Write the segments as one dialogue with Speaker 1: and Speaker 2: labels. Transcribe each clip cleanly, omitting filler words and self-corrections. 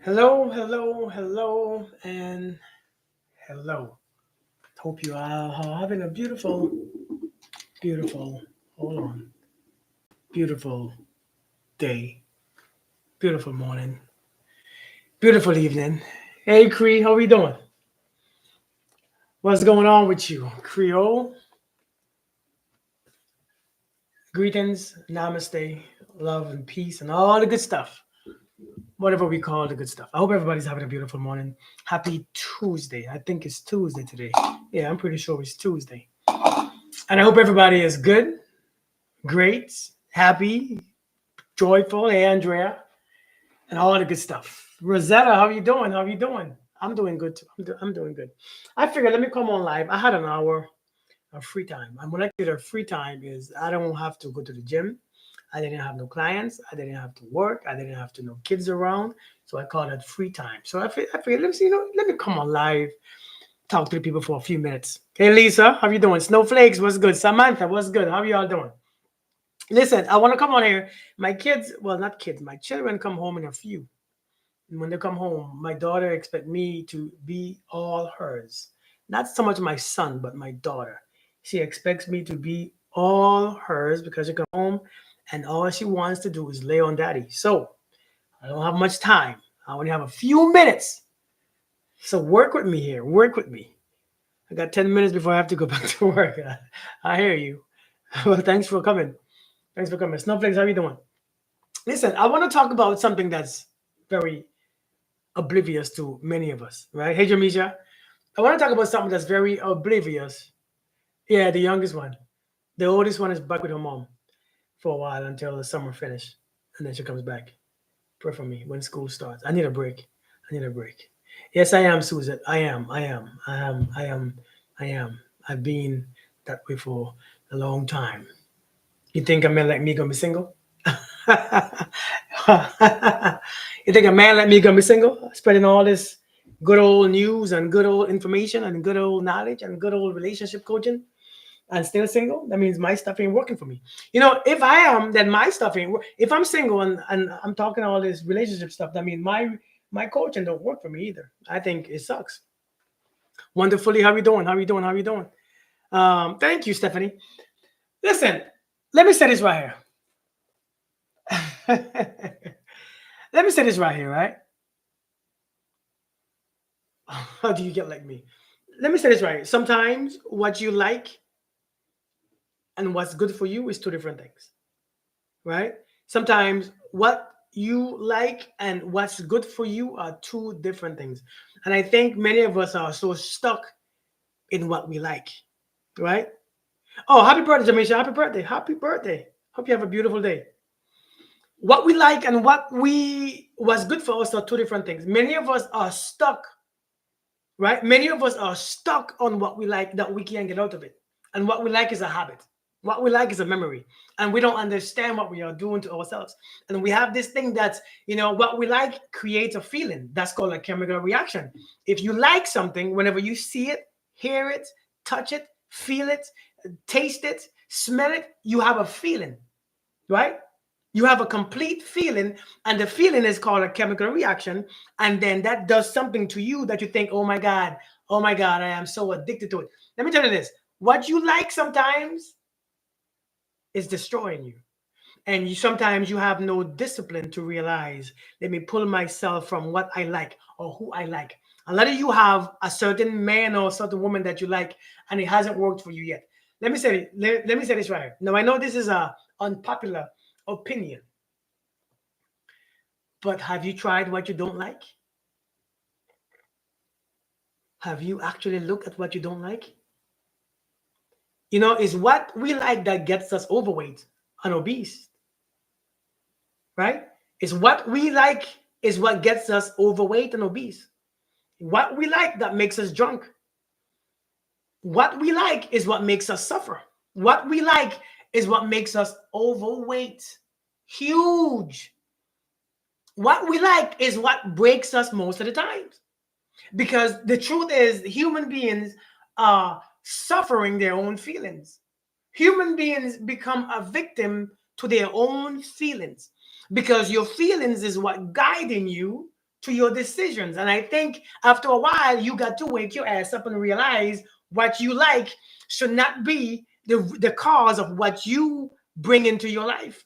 Speaker 1: Hello, hello, hello, and hello. Hope you are having a beautiful, hold on, beautiful day, beautiful morning, beautiful evening. Hey, Cree, how we doing? What's going on with you? Creole, greetings, namaste, love and peace, and all the good stuff. Whatever we call the good stuff. I hope everybody's having a beautiful morning. Happy Tuesday. I think it's Tuesday today. Yeah, I'm pretty sure it's Tuesday. And I hope everybody is good, great, happy, joyful. Hey, Andrea, and all the good stuff. Rosetta, how you doing? How you doing? I'm doing good too. I'm doing good. I figured let me come on live. I had an hour of free time. And when I consider free time is I don't have to go to the gym. I didn't have no clients. I didn't have to work. I didn't have to no kids around. So I call it free time. So I figured let me see, let me come on live, talk to the people for a few minutes. Hey Lisa, how you doing? Snowflakes, what's good? Samantha, what's good? How y'all doing? Listen, I want to come on here. My kids, well, not kids, my children come home in a few. And when they come home, my daughter expect me to be all hers. Not so much my son, but my daughter. She expects me to be all hers because she come home and all she wants to do is lay on daddy. So I don't have much time. I only have a few minutes. So work with me here. Work with me. I got 10 minutes before I have to go back to work. I hear you. Well, thanks for coming. Thanks for coming. Snowflakes, how you doing? Listen, I want to talk about something that's very oblivious to many of us, right? Hey, Jamisha, I want to talk about something that's very oblivious. Yeah, the youngest one. The oldest one is back with her mom for a while until the summer finish, and then she comes back. Pray for me when school starts. I need a break. I need a break. Yes, I am, Susan. I am. I am. I am. I am. I am. I've been that way for a long time. You think a man like me gonna be single? You think a man like me gonna be single, spreading all this good old news and good old information and good old knowledge and good old relationship coaching and still single? That means my stuff ain't working for me. If I am, then my stuff ain't work. If I'm single and I'm talking all this relationship stuff, that means my coaching don't work for me either. I think it sucks. Wonderfully, how you doing? How you doing? How you doing? Thank you, Stephanie. Listen, let me say this right here. Let me say this right here, right? How do you get like me? Let me say this right. Sometimes what you like and what's good for you is two different things, right? Sometimes what you like and what's good for you are two different things. And I think many of us are so stuck in what we like, right? Oh, happy birthday, Jamisha. Happy birthday. Happy birthday. Hope you have a beautiful day. What we like and what's good for us are two different things. Many of us are stuck, right? Many of us are stuck on what we like that we can't get out of it. And what we like is a habit. What we like is a memory. And we don't understand what we are doing to ourselves. And we have this thing that's, what we like creates a feeling. That's called a chemical reaction. If you like something, whenever you see it, hear it, touch it, feel it, taste it, smell it, you have a feeling, right? You have a complete feeling, and the feeling is called a chemical reaction. And then that does something to you that you think, oh my God, I am so addicted to it. Let me tell you this, what you like sometimes is destroying you. And sometimes you have no discipline to realize, let me pull myself from what I like or who I like. A lot of you have a certain man or a certain woman that you like, and it hasn't worked for you yet. Let me say this right here. Now I know this is a unpopular opinion, but have you tried what you don't like? Have you actually looked at what you don't like? It's what we like that gets us overweight and obese, right? It's what we like is what gets us overweight and obese. What we like that makes us drunk. What we like is what makes us suffer. What we like is what makes us overweight. Huge. What we like is what breaks us most of the times. Because the truth is, human beings are suffering their own feelings. Human beings become a victim to their own feelings because your feelings is what guiding you to your decisions. And I think after a while, you got to wake your ass up and realize what you like should not be the cause of what you bring into your life.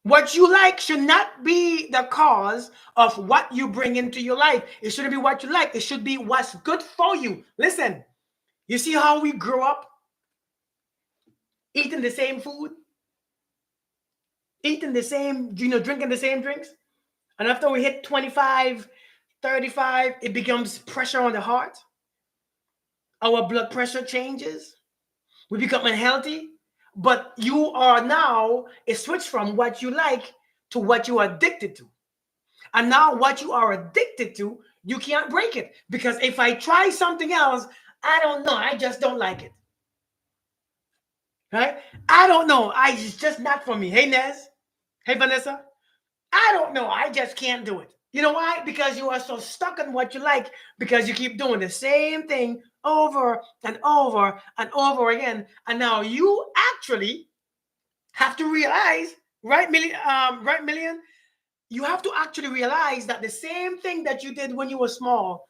Speaker 1: What you like should not be the cause of what you bring into your life. It shouldn't be what you like. It should be what's good for you. Listen, you see how we grow up eating the same food, eating the same, drinking the same drinks. And after we hit 25, 35, it becomes pressure on the heart. Our blood pressure changes. We become unhealthy. But you are now a switch from what you like to what you are addicted to. And now what you are addicted to, you can't break it. Because if I try something else, I don't know. I just don't like it. Right? I don't know. It's just not for me. Hey, Nez. Hey, Vanessa. I don't know. I just can't do it. You know why? Because you are so stuck on what you like, because you keep doing the same thing over and over and over again. And now you actually have to realize, right, Million? You have to actually realize that the same thing that you did when you were small,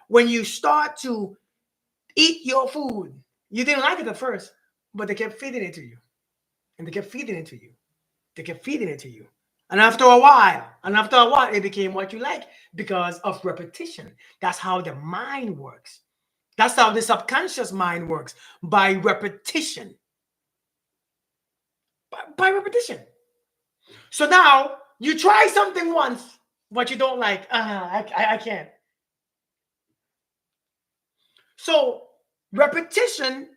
Speaker 1: when you start to eat your food, you didn't like it at first, but they kept feeding it to you. And they kept feeding it to you. They kept feeding it to you. And after a while, it became what you like because of repetition. That's how the mind works. That's how the subconscious mind works, by repetition. By repetition. So now you try something once, but you don't like. I can't. So repetition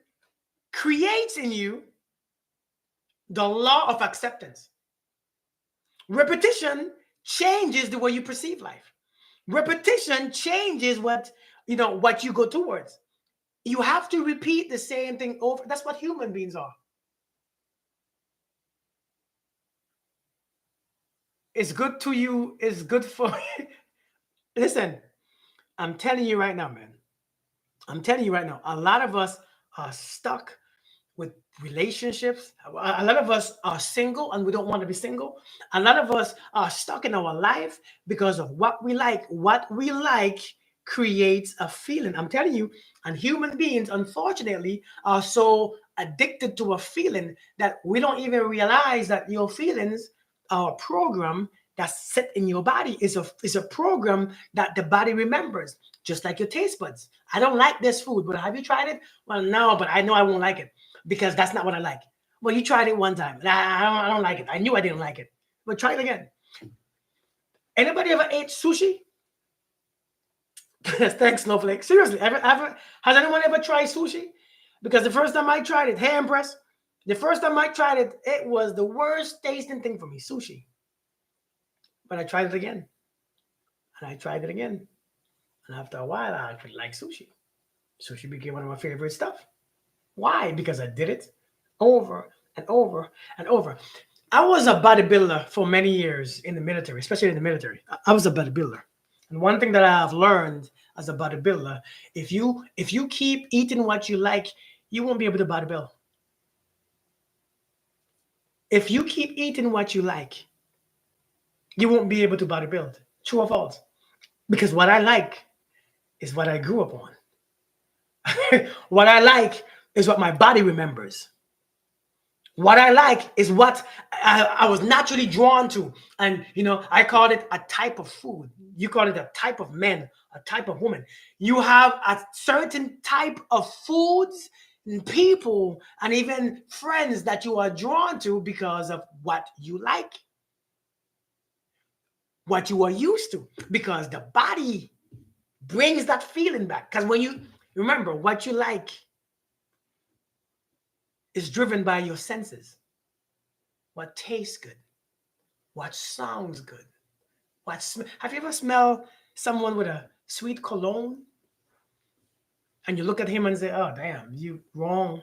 Speaker 1: creates in you the law of acceptance. Repetition changes the way you perceive life. Repetition changes what you go towards. You have to repeat the same thing over. That's what human beings are. It's good to you. It's good for you. Listen, I'm telling you right now, man. I'm telling you right now. A lot of us are stuck with relationships. A lot of us are single and we don't want to be single. A lot of us are stuck in our life because of what we like. What we like creates a feeling. I'm telling you, and human beings, unfortunately, are so addicted to a feeling that we don't even realize that your feelings are a program that's set in your body. Is a program that the body remembers, just like your taste buds. I don't like this food, but have you tried it? Well, no, but I know I won't like it because that's not what I like. Well, you tried it one time. I don't like it. I knew I didn't like it. But try it again. Anybody ever ate sushi? Thanks, Snowflake. Seriously, has anyone ever tried sushi? Because the first time I tried it, hey, Empress, the first time I tried it, it was the worst tasting thing for me, sushi. But I tried it again. And I tried it again. And after a while, I actually liked sushi. Sushi became one of my favorite stuff. Why? Because I did it over and over and over. I was a bodybuilder for many years in the military, especially in the military. I was a bodybuilder. And one thing that I have learned as a bodybuilder, if you keep eating what you like, you won't be able to bodybuild. If you keep eating what you like, you won't be able to bodybuild. True or false? Because what I like is what I grew up on. What I like is what my body remembers. What I like is what I was naturally drawn to. And, I called it a type of food. You call it a type of men, a type of woman. You have a certain type of foods and people and even friends that you are drawn to because of what you like, what you are used to, because the body brings that feeling back. Because when you remember what you like is driven by your senses. What tastes good, what sounds good, have you ever smelled someone with a sweet cologne and you look at him and say, oh damn, you wrong.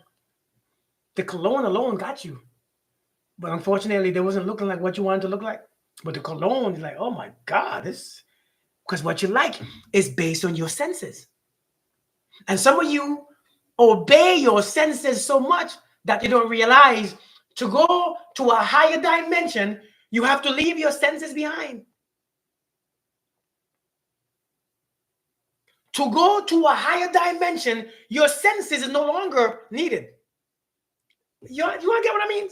Speaker 1: The cologne alone got you, but unfortunately they wasn't looking like what you wanted to look like. But the cologne is like, oh my god, this, because what you like is based on your senses. And some of you obey your senses so much that you don't realize to go to a higher dimension, you have to leave your senses behind. To go to a higher dimension, your senses is no longer needed. You want to get what I mean?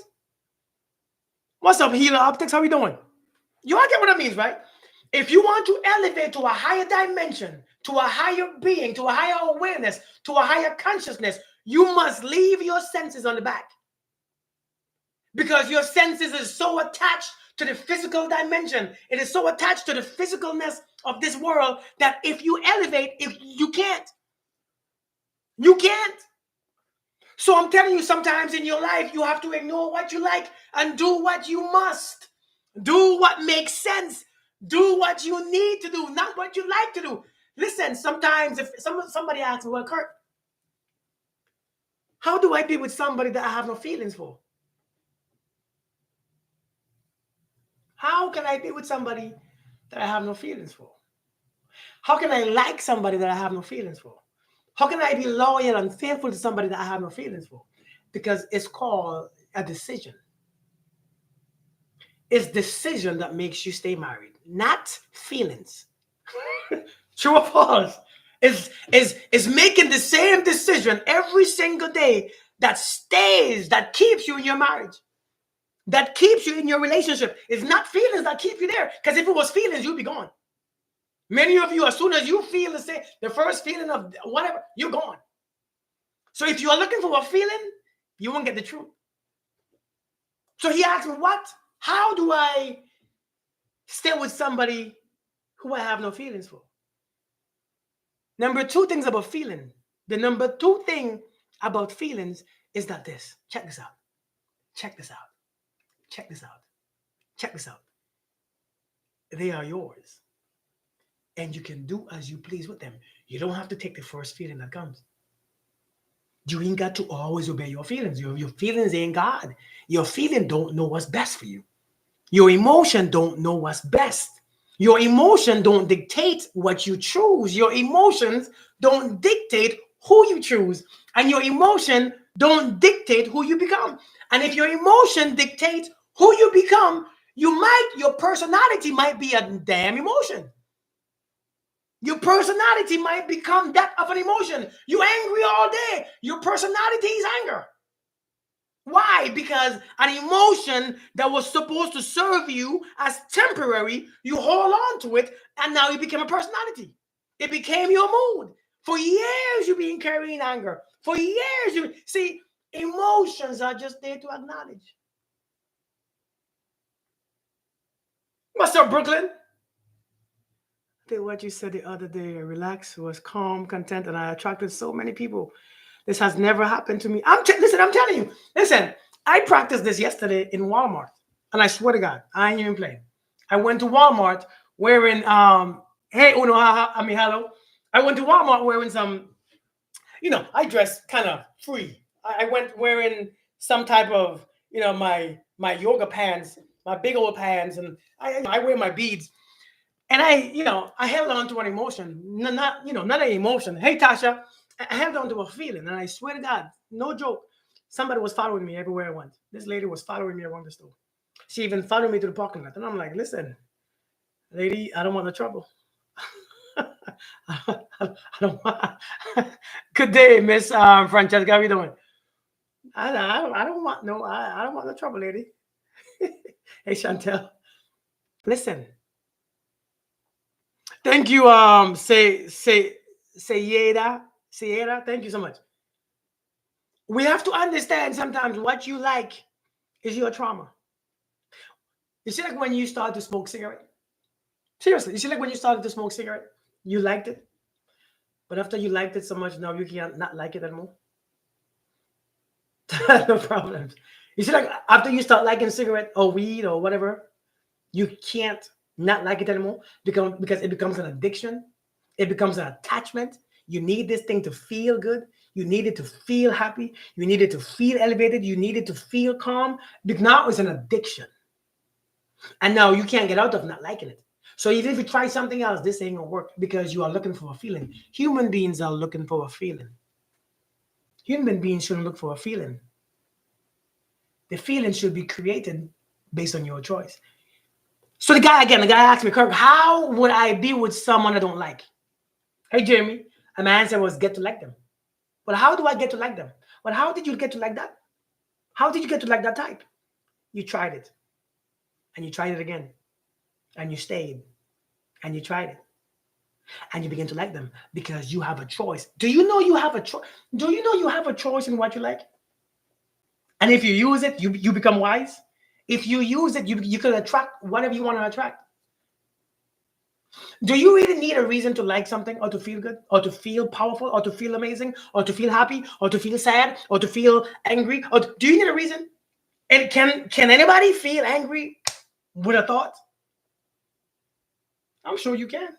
Speaker 1: What's up, Healer Optics? How we doing? You want to get what I mean, right? If you want to elevate to a higher dimension, to a higher being, to a higher awareness, to a higher consciousness, you must leave your senses on the back. Because your senses is so attached to the physical dimension. It is so attached to the physicalness of this world that if you elevate, if you can't. You can't. So I'm telling you, sometimes in your life, you have to ignore what you like and do what you must. Do what makes sense. Do what you need to do, not what you like to do. Listen, sometimes if somebody asks me, well, Kurt, how do I be with somebody that I have no feelings for? How can I be with somebody that I have no feelings for? How can I like somebody that I have no feelings for? How can I be loyal and faithful to somebody that I have no feelings for? Because it's called a decision. It's decision that makes you stay married, not feelings. True or false? Is making the same decision every single day that stays, that keeps you in your marriage, that keeps you in your relationship. It's not feelings that keep you there. Because if it was feelings, you'd be gone. Many of you, as soon as you feel the first feeling of whatever, you're gone. So if you are looking for a feeling, you won't get the truth. So he asked me, how do I stay with somebody who I have no feelings for? Number two things about feeling. The number two thing about feelings is that this. Check this out. Check this out. Check this out. Check this out. They are yours. And you can do as you please with them. You don't have to take the first feeling that comes. You ain't got to always obey your feelings. Your feelings ain't God. Your feeling don't know what's best for you. Your emotion don't know what's best. Your emotion don't dictate what you choose. Your emotions don't dictate who you choose. And your emotion don't dictate who you become. And if your emotion dictates who you become, your personality might be a damn emotion. Your personality might become that of an emotion. You're angry all day. Your personality is anger. Why? Because an emotion that was supposed to serve you as temporary, you hold on to it, and now it became a personality. It became your mood. For years, you've been carrying anger. For years, see, emotions are just there to acknowledge. What's up, Brooklyn? What you said the other day, relax, was calm, content, and I attracted so many people. This has never happened to me. Listen, I'm telling you. Listen, I practiced this yesterday in Walmart, and I swear to God, I ain't even playing. I went to Walmart wearing hey Uno, hello. I went to Walmart wearing some, I dress kind of free. I went wearing some type of, my yoga pants, my big old pants, and I wear my beads. And I held on to an emotion, not an emotion. Hey, Tasha, I held on to a feeling, and I swear to God, no joke, somebody was following me everywhere I went. This lady was following me around the store. She even followed me to the parking lot, and I'm like, listen, lady, I don't want no trouble. I don't want. Good day, Miss Francesca. How you doing? I don't want no trouble, lady. Hey, Chantel, listen. Thank you, Sierra. Thank you so much. We have to understand sometimes what you like is your trauma. You see, like when you start to smoke cigarette. Seriously, you see, like when you started to smoke cigarette, you liked it, but after you liked it so much, now you can't not like it anymore. No problems. You see, like after you start liking cigarette or weed or whatever, you can't not like it anymore because it becomes an addiction. It becomes an attachment. You need this thing to feel good. You need it to feel happy. You need it to feel elevated. You need it to feel calm. Because now it's an addiction. And now you can't get out of not liking it. So even if you try something else, this ain't gonna work because you are looking for a feeling. Human beings are looking for a feeling. Human beings shouldn't look for a feeling. The feeling should be created based on your choice. So the guy asked me, Kirk, how would I be with someone I don't like? Hey, Jeremy, And my answer was get to like them. But how do I get to like them? But how did you get to like that? How did you get to like that type? You tried it, and you tried it again, and you stayed, and you tried it, and you begin to like them because you have a choice. Do you know you have a choice? Do you know you have a choice in what you like? And if you use it, you become wise. If you use it, you can attract whatever you want to attract. Do you really need a reason to like something or to feel good or to feel powerful or to feel amazing or to feel happy or to feel sad or to feel angry? Or do you need a reason? And can anybody feel angry with a thought? I'm sure you can.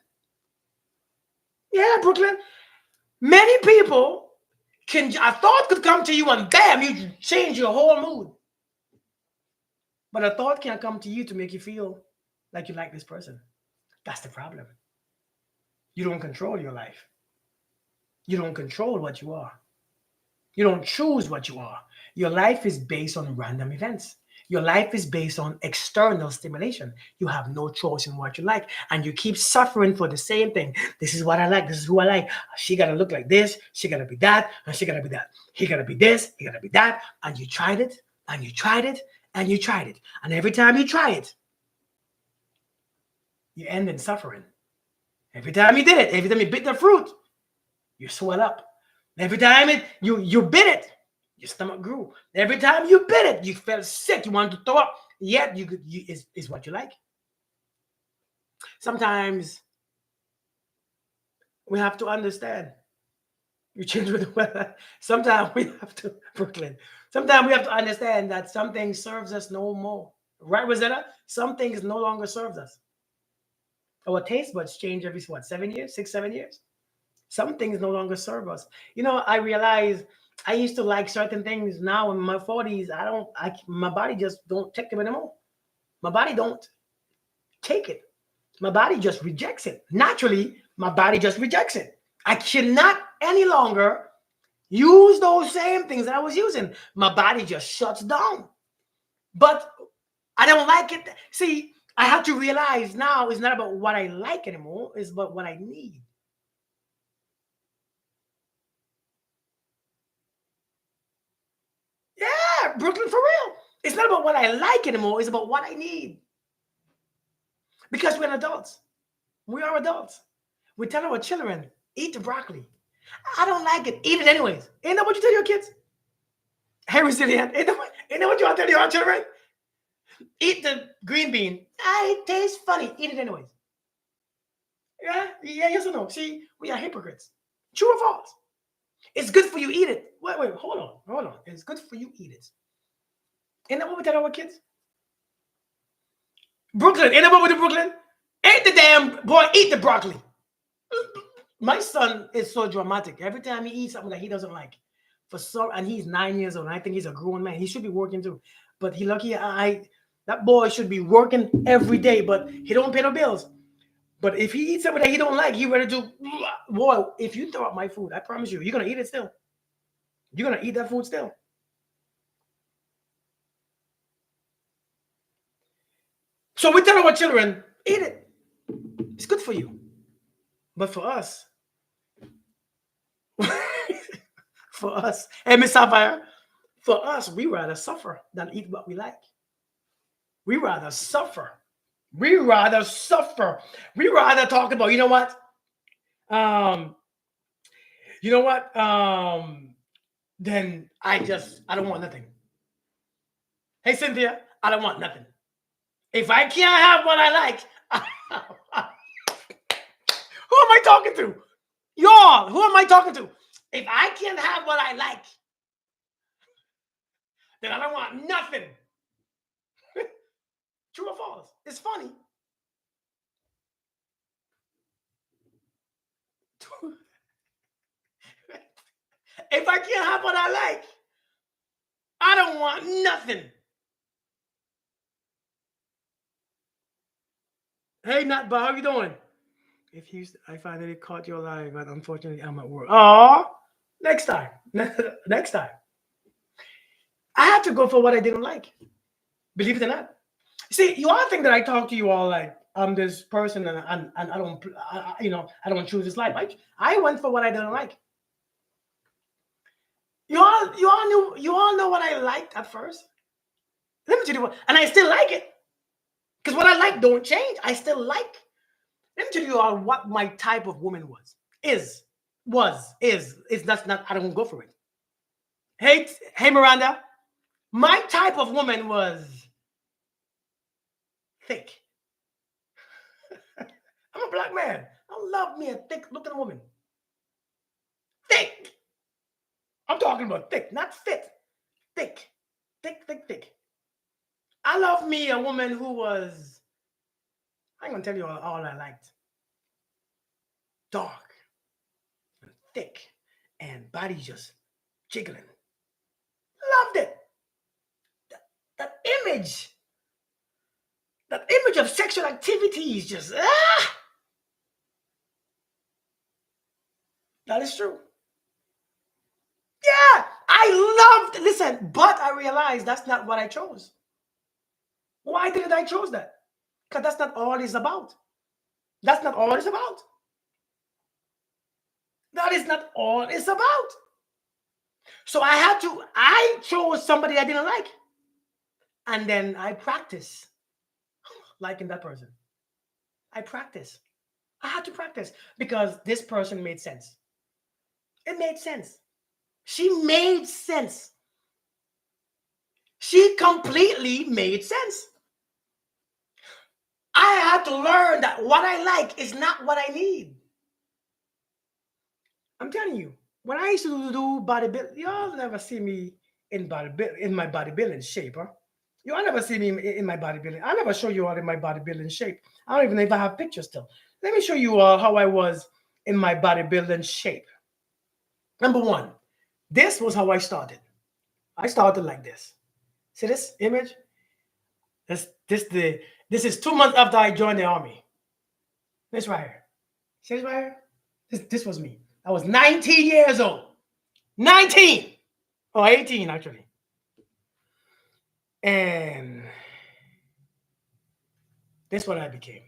Speaker 1: Yeah, Brooklyn. Many people can a thought could come to you and bam, you change your whole mood. But a thought can't come to you to make you feel like you like this person. That's the problem. You don't control your life. You don't control what you are. You don't choose what you are. Your life is based on random events. Your life is based on external stimulation. You have no choice in what you like, and you keep suffering for the same thing. This is what I like. This is who I like. She gotta look like this. She gotta be that, and she gotta be that. He gotta be this. He gotta be that. And you tried it, and you tried it, and you tried it, and every time you try it, you end in suffering. Every time you did it, every time you bit the fruit, you swell up. Every time you bit it, your stomach grew. Every time you bit it, you felt sick. You wanted to throw up. Yet is what you like. Sometimes we have to understand. You change with the weather. Sometimes we have to Brooklyn. Sometimes we have to understand that something serves us no more. Right, Rosetta? Some things no longer serves us. Our taste buds change every what 7 years, 6, 7 years. Some things no longer serve us. I realize I used to like certain things. Now in my 40s, I don't. My body just don't take them anymore. My body don't take it. My body just rejects it. Naturally, my body just rejects it. I cannot any longer use those same things that I was using. My body just shuts down. But I don't like it. See, I have to realize now it's not about what I like anymore. It's about what I need. Yeah, Brooklyn for real. It's not about what I like anymore. It's about what I need. Because we're adults. We are adults. We tell our children, eat the broccoli. I don't like it. Eat it anyways. Ain't that what you tell your kids? Hey, resilient. Ain't that what you want to tell your children? Eat the green bean. It tastes funny. Eat it anyways. Yeah, yes or no? See, we are hypocrites. True or false? It's good for you. Eat it. Wait, hold on. It's good for you. Eat it. Ain't that what we tell our kids? Brooklyn. Ain't that what we do, Brooklyn? Ain't the damn boy eat the broccoli. My son is so dramatic. Every time he eats something that he doesn't like, and he's 9 years old, and I think he's a grown man. He should be working too. But he lucky that boy should be working every day, but he don't pay no bills. But if he eats something that he don't like, he ready to boy, if you throw out my food, I promise you're gonna eat it still. You're gonna eat that food still. So we tell our children, eat it. It's good for you. But for us, hey Miss Sapphire, for us, we rather suffer than eat what we like. We rather suffer. We rather suffer. We rather talk about, you know what? Um, you know what? Then I don't want nothing. Hey Cynthia, I don't want nothing. If I can't have what I like, who am I talking to? Y'all, who am I talking to? If I can't have what I like, then I don't want nothing. True or false? It's funny. If I can't have what I like, I don't want nothing. Hey, Notba, how you doing? If you, I finally caught your live, but unfortunately I'm at work. Oh, next time. Next time. I had to go for what I didn't like. Believe it or not. See, you all think that I talk to you all like I'm this person, and I don't, I don't choose this life. I went for what I didn't like. You all know what I liked at first. Let me tell you what, and I still like it because what I like don't change. I still like. Let me tell you all what my type of woman is, is. That's not. I don't go for it. Hey, Miranda. My type of woman was thick. I'm a black man. I love me a thick-looking woman. Thick. I'm talking about thick, not fit. Thick, thick. I love me a woman who was. I'm gonna tell you all I liked. Dark, and thick, and body just jiggling. Loved it. That image, that image of sexual activity is just that is true. Yeah, I loved. Listen, but I realized that's not what I chose. Why didn't I choose that? Because that's not all it's about. That's not all it's about. That is not all it's about. So I chose somebody I didn't like. And then I practice liking that person. I practice. I had to practice because this person made sense. It made sense. She made sense. She completely made sense. I had to learn that what I like is not what I need. I'm telling you, when I used to do bodybuilding, y'all never see me in my bodybuilding shape, huh? Y'all never see me in my bodybuilding. I never show you all in my bodybuilding shape. I don't even know if I have pictures still. Let me show you all how I was in my bodybuilding shape. Number one, this was how I started. I started like this. See this image? This this the this is 2 months after I joined the army. This right here. See this right here? This was me. I was 19 years old. 19 or 18 actually. And this what I became.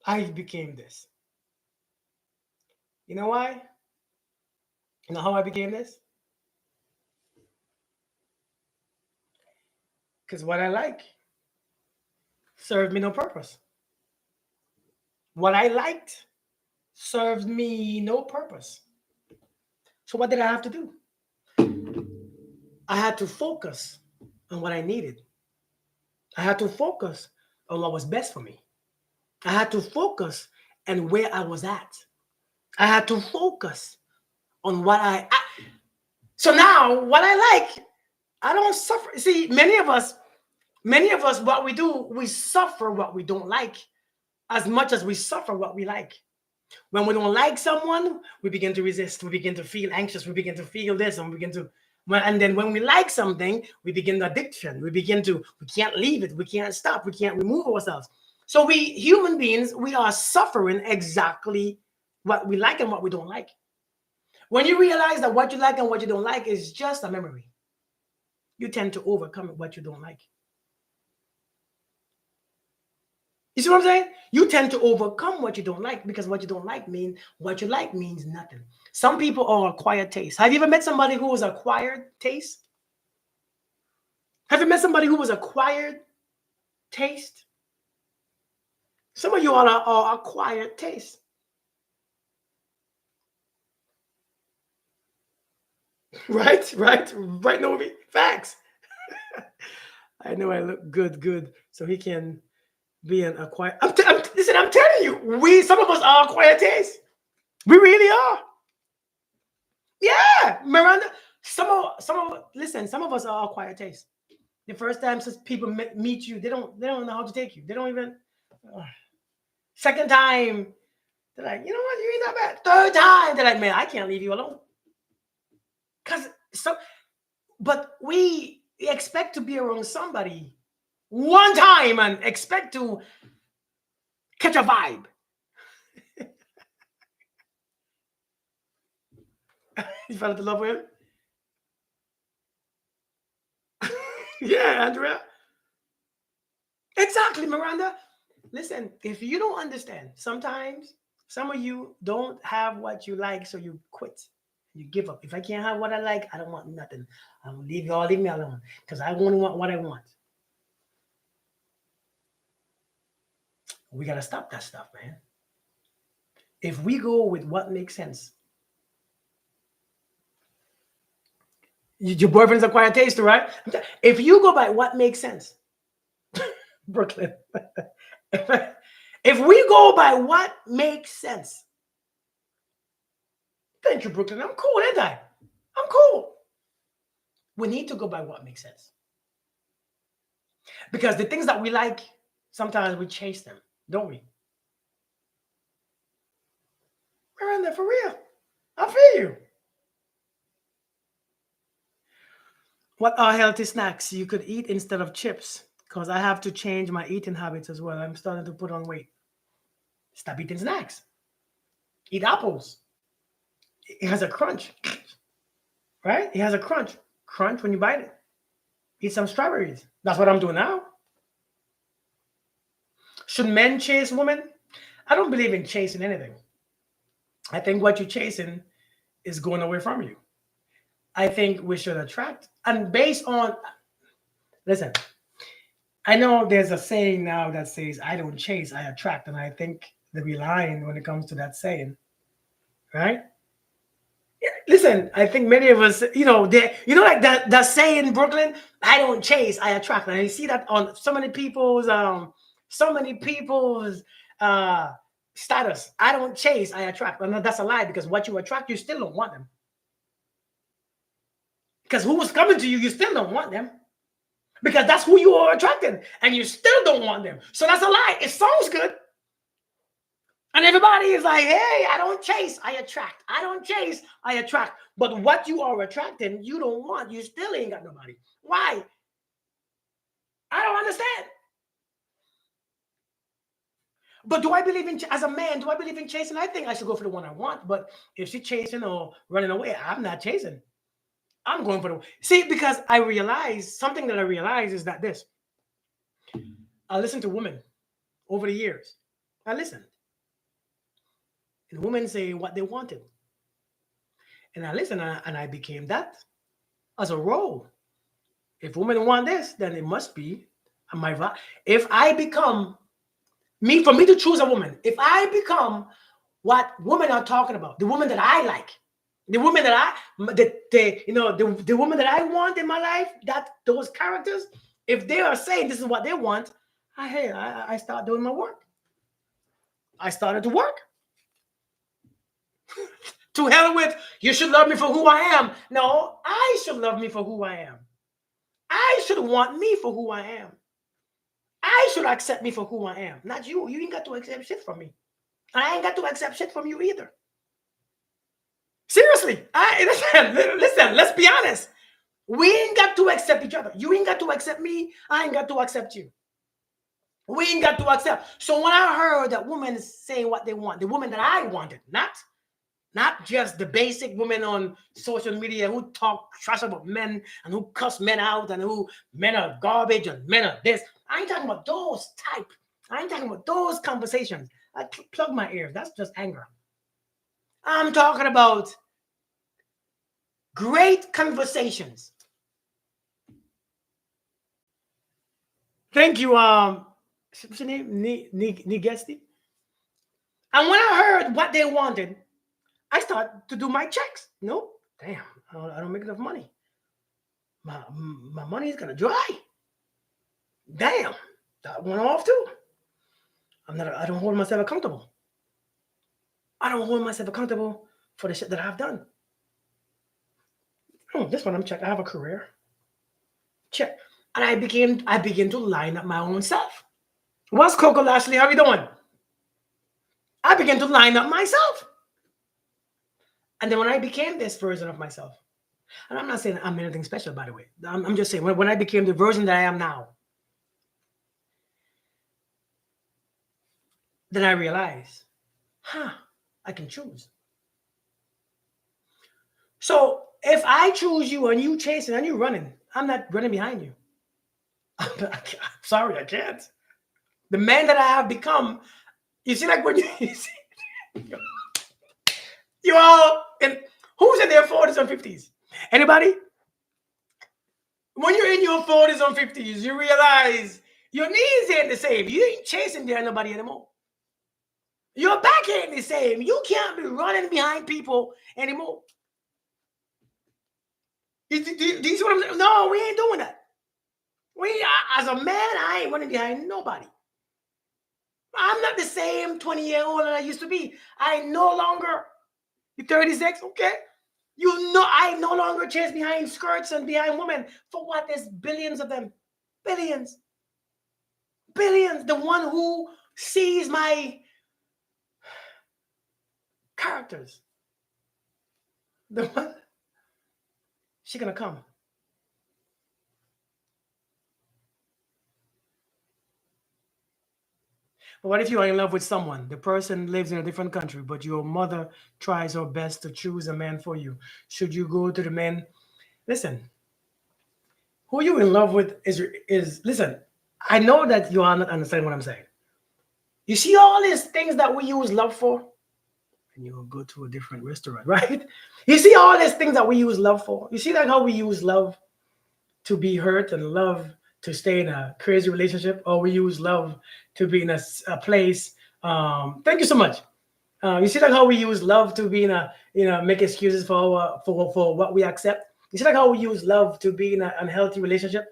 Speaker 1: I became this. You know why? You know how I became this? Because what I like served me no purpose. What I liked served me no purpose. So what did I have to do? I had to focus on what I needed. I had to focus on what was best for me. I had to focus on where I was at. I had to focus on so now what I like, I don't suffer. See, many of us, what we do, we suffer what we don't like as much as we suffer what we like. When we don't like someone, we begin to resist. We begin to feel anxious. We begin to feel this, and we begin to. And then when we like something, we begin addiction. We can't leave it. We can't stop. We can't remove ourselves. So we human beings, we are suffering exactly what we like and what we don't like. When you realize that what you like and what you don't like is just a memory, you tend to overcome what you don't like. You see what I'm saying? You tend to overcome what you don't like because what you don't like means what you like means nothing. Some people are acquired taste. Have you ever met somebody who was acquired taste? Have you met somebody who was acquired taste? Some of you all are acquired taste. Right, Novi. Facts. I know I look good, so he can be an acquired. Listen, I'm telling you, some of us are acquired taste. We really are. Yeah, Miranda. Some of us are acquired taste. The first time since people meet you, they don't know how to take you. They don't even. Uh, second time, they're like, you know what, you ain't that bad. Third time, they're like, man, I can't leave you alone. But we expect to be around somebody one time and expect to catch a vibe. You fell in love with him? Yeah, Andrea. Exactly, Miranda. Listen, if you don't understand, sometimes some of you don't have what you like, so you quit. You give up. If I can't have what I like, I don't want nothing. I'll leave y'all, leave me alone. Because I only want what I want. We gotta stop that stuff, man. If we go with what makes sense, your boyfriend's a quiet taster, right? If you go by what makes sense, Brooklyn. If we go by what makes sense, thank you, Brooklyn. I'm cool, ain't I? I'm cool. We need to go by what makes sense. Because the things that we like, sometimes we chase them, don't we? We're in there for real. I feel you. What are healthy snacks you could eat instead of chips? Because I have to change my eating habits as well. I'm starting to put on weight. Stop eating snacks. Eat apples. It has a crunch, right? It has a crunch. Crunch when you bite it. Eat some strawberries. That's what I'm doing now. Should men chase women? I don't believe in chasing anything. I think what you're chasing is going away from you. I think we should attract. And based on, listen, I know there's a saying now that says, I don't chase, I attract. And I think that we're lying when it comes to that saying, right? Yeah, listen, I think many of us, like that saying, Brooklyn, I don't chase, I attract. And I see that on so many people's uh status. I don't chase, I attract. And that's a lie because what you attract, you still don't want them. Because who was coming to you, you still don't want them. Because that's who you are attracting, and you still don't want them. So that's a lie. It sounds good. And everybody is like, hey, I don't chase, I attract. I don't chase, I attract. But what you are attracting, you don't want. You still ain't got nobody. Why? I don't understand. But do I believe as a man, do I believe in chasing? I think I should go for the one I want. But if she's chasing or running away, I'm not chasing. I'm going for the. See, because I realize something that I realize is that this. I listened to women over the years. I listened. And women say what they wanted. And I listened and I became that as a role. If women want this, then it must be my. If I become me, for me to choose a woman, if I become what women are talking about, the woman that I like, the woman that the woman that I want in my life, that those characters, if they are saying this is what they want, I start doing my work. I started to work. To hell with, you should love me for who I am. No, I should love me for who I am. I should want me for who I am. I should accept me for who I am, not you. You ain't got to accept shit from me. And I ain't got to accept shit from you either. Seriously, listen, let's be honest. We ain't got to accept each other. You ain't got to accept me. I ain't got to accept you. We ain't got to accept. So when I heard that women saying what they want, the woman that I wanted, not just the basic women on social media who talk trash about men and who cuss men out and who men are garbage and men are this. I ain't talking about those type. I ain't talking about those conversations. I plug my ears. That's just anger. I'm talking about great conversations. Thank you, what's your name? Nigesti. And when I heard what they wanted, I started to do my checks. Nope, damn, I don't make enough money. My money is gonna dry. Damn, that went off too. I don't hold myself accountable. I don't hold myself accountable for the shit that I've done. Oh, this one I'm checking. I have a career. Check. And I began to line up my own self. What's Coco Lashley? How you doing? I began to line up myself. And then when I became this version of myself, and I'm not saying I'm anything special, by the way. I'm just saying when I became the version that I am now, then I realized, I can choose. So if I choose you and you chasing and you running, I'm not running behind you. I'm sorry, I can't. The man that I have become, you see, like when you see, you all, and who's in their 40s and 50s? Anybody? When you're in your 40s and 50s, you realize your knees ain't the same. You ain't chasing behind nobody anymore. Your back ain't the same. You can't be running behind people anymore. Do you see what I'm saying? No, we ain't doing that. As a man, I ain't running behind nobody. I'm not the same 20-year-old that I used to be. I no longer, you 36, okay? You know, I no longer chase behind skirts and behind women. For what? There's billions of them. Billions. Billions. The one who sees my characters. The one, she gonna come. But what if you are in love with someone? The person lives in a different country, but your mother tries her best to choose a man for you. Should you go to the man? Listen, who you in love with is listen. I know that you are not understanding what I'm saying. You see all these things that we use love for, and you will go to a different restaurant, right? You see all these things that we use love for. You see like how we use love to be hurt and love to stay in a crazy relationship, or we use love to be in a place. Thank you so much. You see like how we use love to be in a make excuses for what we accept. You see like how we use love to be in an unhealthy relationship.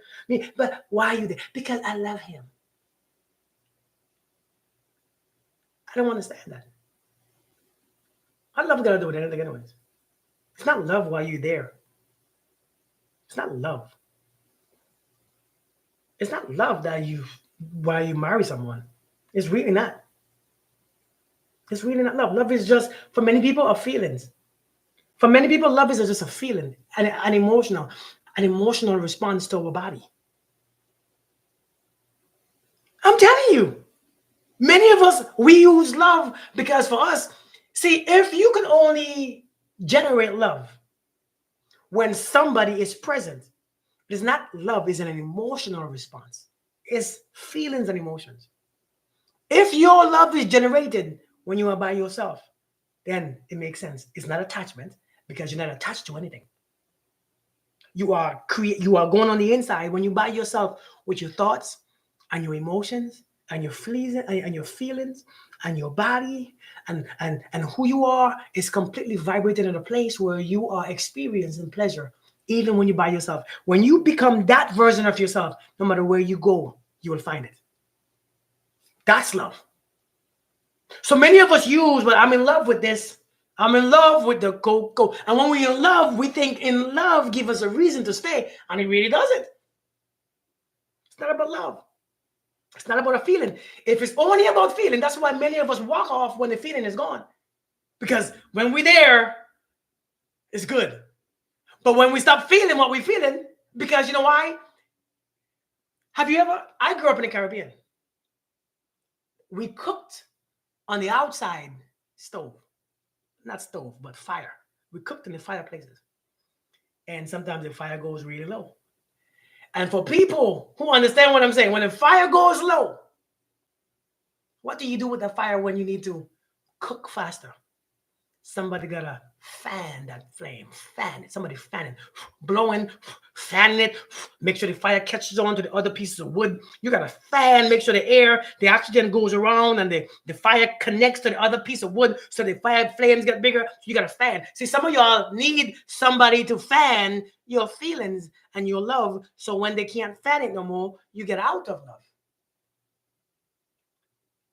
Speaker 1: But why are you there? Because I love him. I don't understand that. What love got to do with anything, anyways? It's not love while you're there. It's not love. It's not love that you while you marry someone. It's really not. It's really not love. Love is just for many people a feelings. For many people, love is just a feeling, an emotional response to our body. I'm telling you, many of us we use love because for us, see, if you can only generate love when somebody is present, it's not love, it's an emotional response. It's feelings and emotions. If your love is generated when you are by yourself, then it makes sense. It's not attachment because you're not attached to anything. You are going on the inside when you by yourself with your thoughts and your emotions and your feelings and your body and who you are is completely vibrated in a place where you are experiencing pleasure even when you're by yourself. When you become that version of yourself, no matter where you go, you will find it. That's love. So many of us use, but I'm in love with this. I'm in love with the cocoa. And when we're in love, we think in love give us a reason to stay. And it really doesn't. It's not about love. It's not about a feeling. If it's only about feeling, that's why many of us walk off when the feeling is gone. Because when we're there, it's good. But when we stop feeling what we're feeling, because you know why? I grew up in the Caribbean. We cooked on the outside stove. Not stove, but fire. We cooked in the fireplaces. And sometimes the fire goes really low. And for people who understand what I'm saying, when the fire goes low, what do you do with the fire when you need to cook faster? Somebody gotta fan that flame, fan it. Somebody fan it, blowing, fanning it. Make sure the fire catches on to the other pieces of wood. You gotta fan, make sure the air, the oxygen goes around and the fire connects to the other piece of wood so the fire flames get bigger. You gotta fan. See, some of y'all need somebody to fan your feelings and your love so when they can't fan it no more, you get out of love.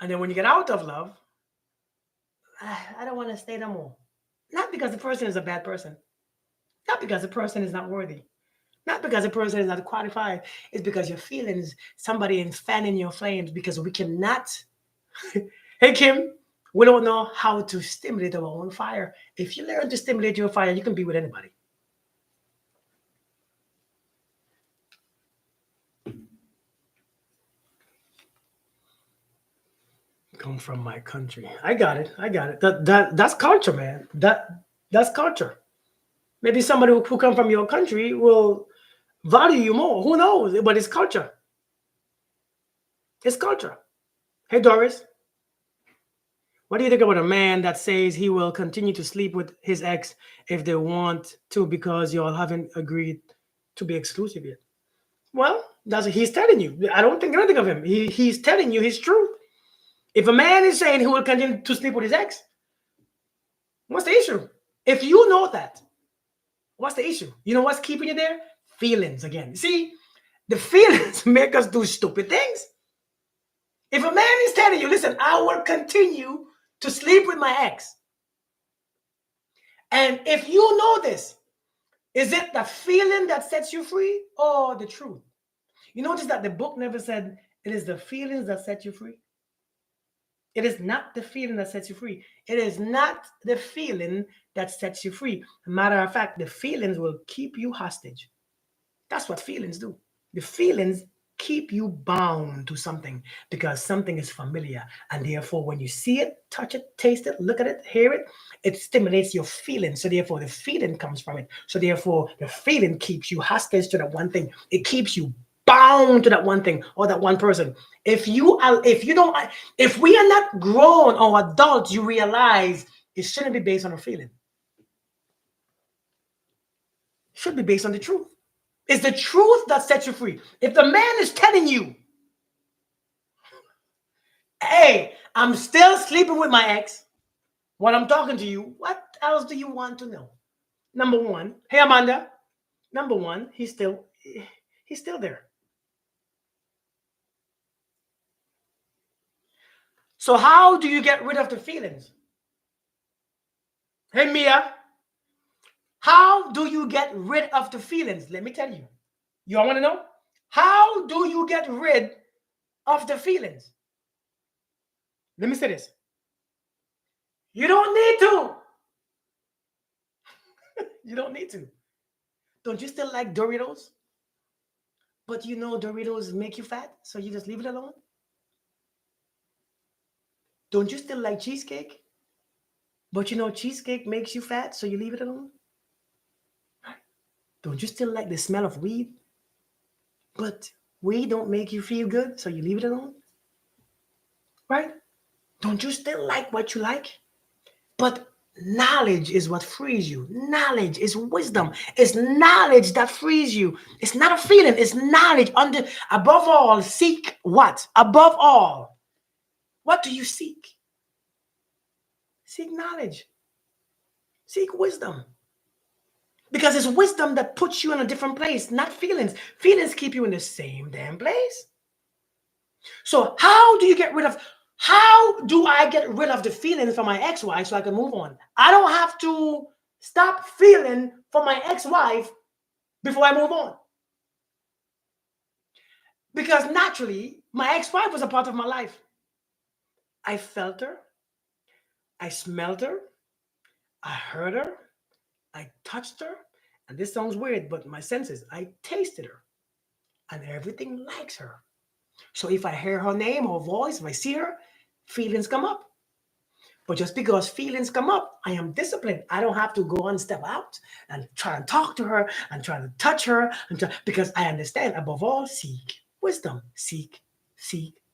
Speaker 1: And then when you get out of love, I don't want to stay no more. Not because the person is a bad person. Not because the person is not worthy. Not because the person is not qualified. It's because your feelings, somebody is fanning your flames because we cannot. Hey, Kim, we don't know how to stimulate our own fire. If you learn to stimulate your fire, you can be with anybody. Come from my country. I got it. I got it. That's culture, man. That's culture. Maybe somebody who come from your country will value you more. Who knows? But it's culture. It's culture. Hey, Doris, what do you think about a man that says he will continue to sleep with his ex if they want to because y'all haven't agreed to be exclusive yet? Well, that's what he's telling you. I don't think anything of him. He's telling you his truth. If a man is saying he will continue to sleep with his ex, what's the issue? If you know that, what's the issue? You know what's keeping you there? Feelings again. See, the feelings make us do stupid things. If a man is telling you, listen, I will continue to sleep with my ex, and if you know this, is it the feeling that sets you free or the truth? You notice that the book never said it is the feelings that set you free. It is not the feeling that sets you free. It is not the feeling that sets you free. Matter of fact, the feelings will keep you hostage. That's what feelings do. The feelings keep you bound to something because something is familiar. And therefore, when you see it, touch it, taste it, look at it, hear it, it stimulates your feeling. So therefore, the feeling comes from it. So therefore, the feeling keeps you hostage to that one thing. It keeps you bound to that one thing or that one person. If you don't, if we are not grown or adults, you realize it shouldn't be based on a feeling. It should be based on the truth. It's the truth that sets you free. If the man is telling you, hey, I'm still sleeping with my ex while I'm talking to you, what else do you want to know? Number one, hey Amanda, number one, he's still there. So how do you get rid of the feelings? Hey Mia, how do you get rid of the feelings? Let me tell you. You all want to know? How do you get rid of the feelings? Let me say this. You don't need to. You don't need to. Don't you still like Doritos? But you know Doritos make you fat, so you just leave it alone? Don't you still like cheesecake? But you know cheesecake makes you fat, so you leave it alone? Don't you still like the smell of weed? But weed don't make you feel good, so you leave it alone? Right? Don't you still like what you like? But knowledge is what frees you. Knowledge is wisdom. It's knowledge that frees you. It's not a feeling, it's knowledge. Above all, seek what? Above all, what do you seek? Seek knowledge. Seek wisdom. Because it's wisdom that puts you in a different place, not feelings. Feelings keep you in the same damn place. So how do I get rid of the feelings for my ex-wife so I can move on? I don't have to stop feeling for my ex-wife before I move on. Because naturally, my ex-wife was a part of my life. I felt her. I smelled her. I heard her. I touched her. And this sounds weird, but my senses, I tasted her. And everything likes her. So if I hear her name or voice, if I see her, feelings come up. But just because feelings come up, I am disciplined. I don't have to go and step out and try and talk to her and try to touch her because I understand above all, seek wisdom, seek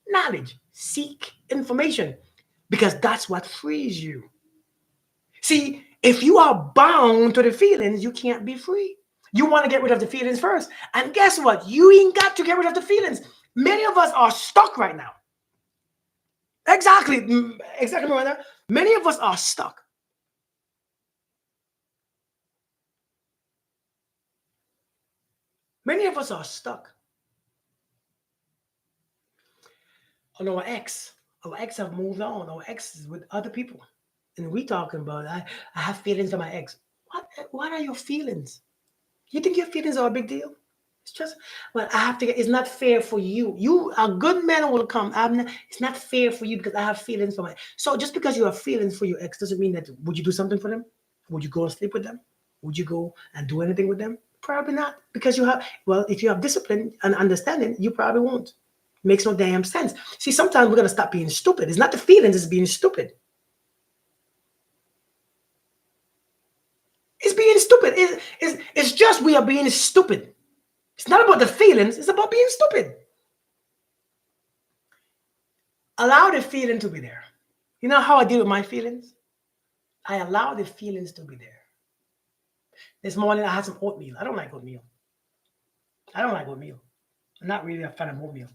Speaker 1: knowledge, seek information, because that's what frees you. See, if you are bound to the feelings, you can't be free. You want to get rid of the feelings first. And guess what? You ain't got to get rid of the feelings. Many of us are stuck right now. Exactly, Miranda. Many of us are stuck. Many of us are stuck on our ex. Our ex have moved on. Our ex is with other people. And we talking about, I have feelings for my ex. What are your feelings? You think your feelings are a big deal? It's just, well, I have to get, it's not fair for you. A good man will come. It's not fair for you because I have feelings for my, so just because you have feelings for your ex doesn't mean that, would you do something for them? Would you go and sleep with them? Would you go and do anything with them? Probably not, because you have, well, if you have discipline and understanding, you probably won't. Makes no damn sense. See, sometimes we're going to stop being stupid. It's not the feelings, it's being stupid. It's being stupid. It's just we are being stupid. It's not about the feelings, it's about being stupid. Allow the feeling to be there. You know how I deal with my feelings? I allow the feelings to be there. This morning I had some oatmeal. I don't like oatmeal. I don't like oatmeal. I'm not really a fan of oatmeal.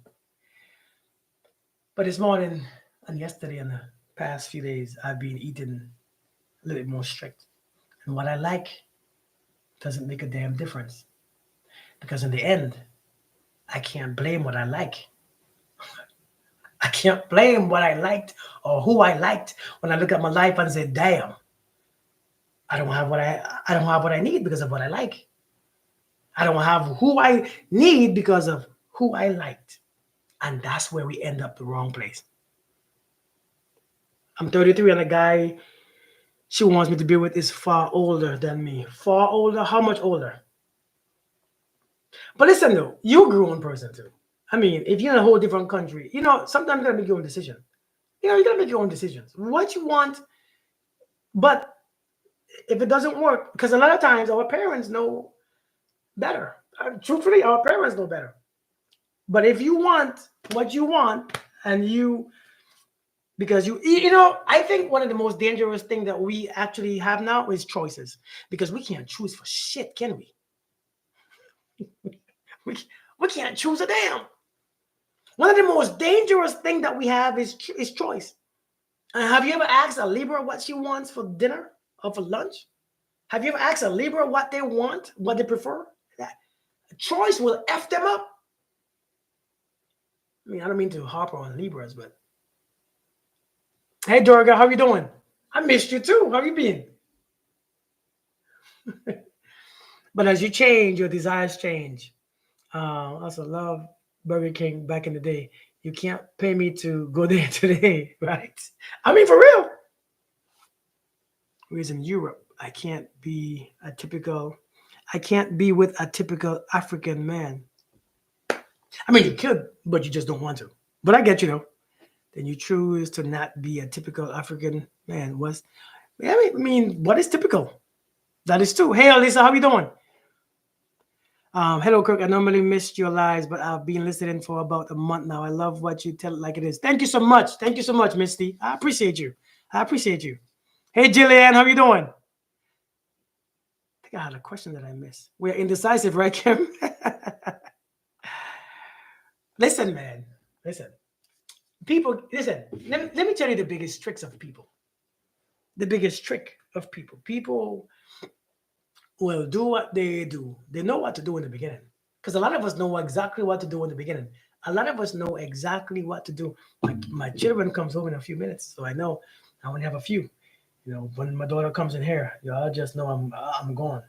Speaker 1: But this morning and yesterday and the past few days, I've been eating a little bit more strict. And what I like doesn't make a damn difference. Because in the end, I can't blame what I like. I can't blame what I liked or who I liked when I look at my life and say, damn, I don't have what I need because of what I like. I don't have who I need because of who I liked. And that's where we end up the wrong place. I'm 33 and a guy she wants me to be with is far older than me. Far older? How much older? But listen though, you're a grown person too. I mean, if you're in a whole different country, sometimes you gotta make your own decision. You gotta make your own decisions. What you want, but if it doesn't work, because a lot of times our parents know better. Truthfully, our parents know better. But if you want what you want, and because I think one of the most dangerous things that we actually have now is choices, because we can't choose for shit, can we? We can't choose a damn. One of the most dangerous things that we have is choice. And have you ever asked a Libra what she wants for dinner or for lunch? Have you ever asked a Libra what they want, what they prefer? That choice will F them up. I mean, I don't mean to harp on Libras, but hey, Dorga, how you doing? I missed you too. How you been? But as you change, your desires change. I also love Burger King back in the day. You can't pay me to go there today, right? I mean, for real. Whereas in Europe, I can't be with a typical African man. I mean, you could, but you just don't want to. But I get you though. Then you choose to not be a typical African man. I mean, what is typical? That is true. Hey, Alisa, how you doing? Hello, Kirk. I normally missed your lives, but I've been listening for about a month now. I love what you tell it like it is. Thank you so much. Thank you so much, Misty. I appreciate you. Hey, Jillian, how you doing? I think I had a question that I missed. We're indecisive, right, Kim? Listen, man. Listen. People, listen. Let me tell you the biggest tricks of people. The biggest trick of people. People will do what they do. They know what to do in the beginning. Because a lot of us know exactly what to do in the beginning. A lot of us know exactly what to do. My children comes home in a few minutes, so I know I only have a few. When my daughter comes in here, I just know I'm gone.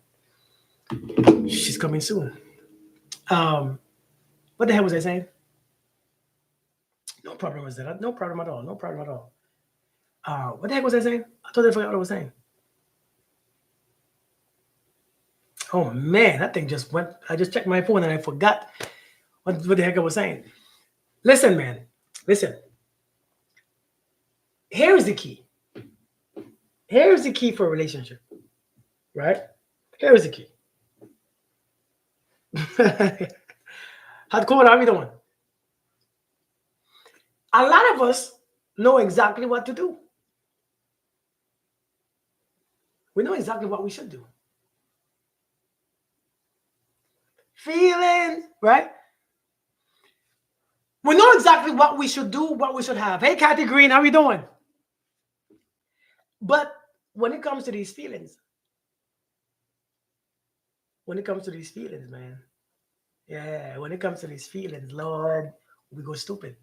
Speaker 1: She's coming soon. What the hell was I saying? No problem with that. No problem at all. No problem at all. What the heck was I saying? I totally forgot what I was saying. Oh man, that thing just went. I just checked my phone and I forgot what the heck I was saying. Listen, man. Listen. Here's the key. Here's the key for a relationship. Right? Here's the key. How are you doing? A lot of us know exactly what to do. We know exactly what we should do. Feelings, right? We know exactly what we should do, what we should have. Hey, Kathy Green, how you doing? But when it comes to these feelings, man, yeah, when it comes to these feelings, Lord, we go stupid.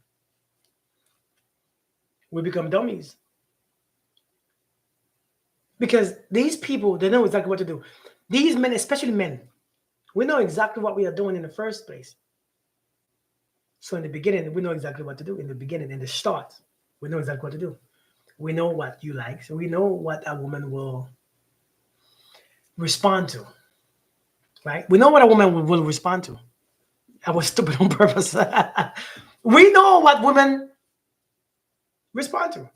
Speaker 1: We become dummies. Because these people, they know exactly what to do. These men, especially men, we know exactly what we are doing in the first place. So in the beginning, we know exactly what to do. In the beginning, in the start, we know exactly what to do. We know what you like. So we know what a woman will respond to. Right? We know what a woman will respond to. I was stupid on purpose. We know what women respond to.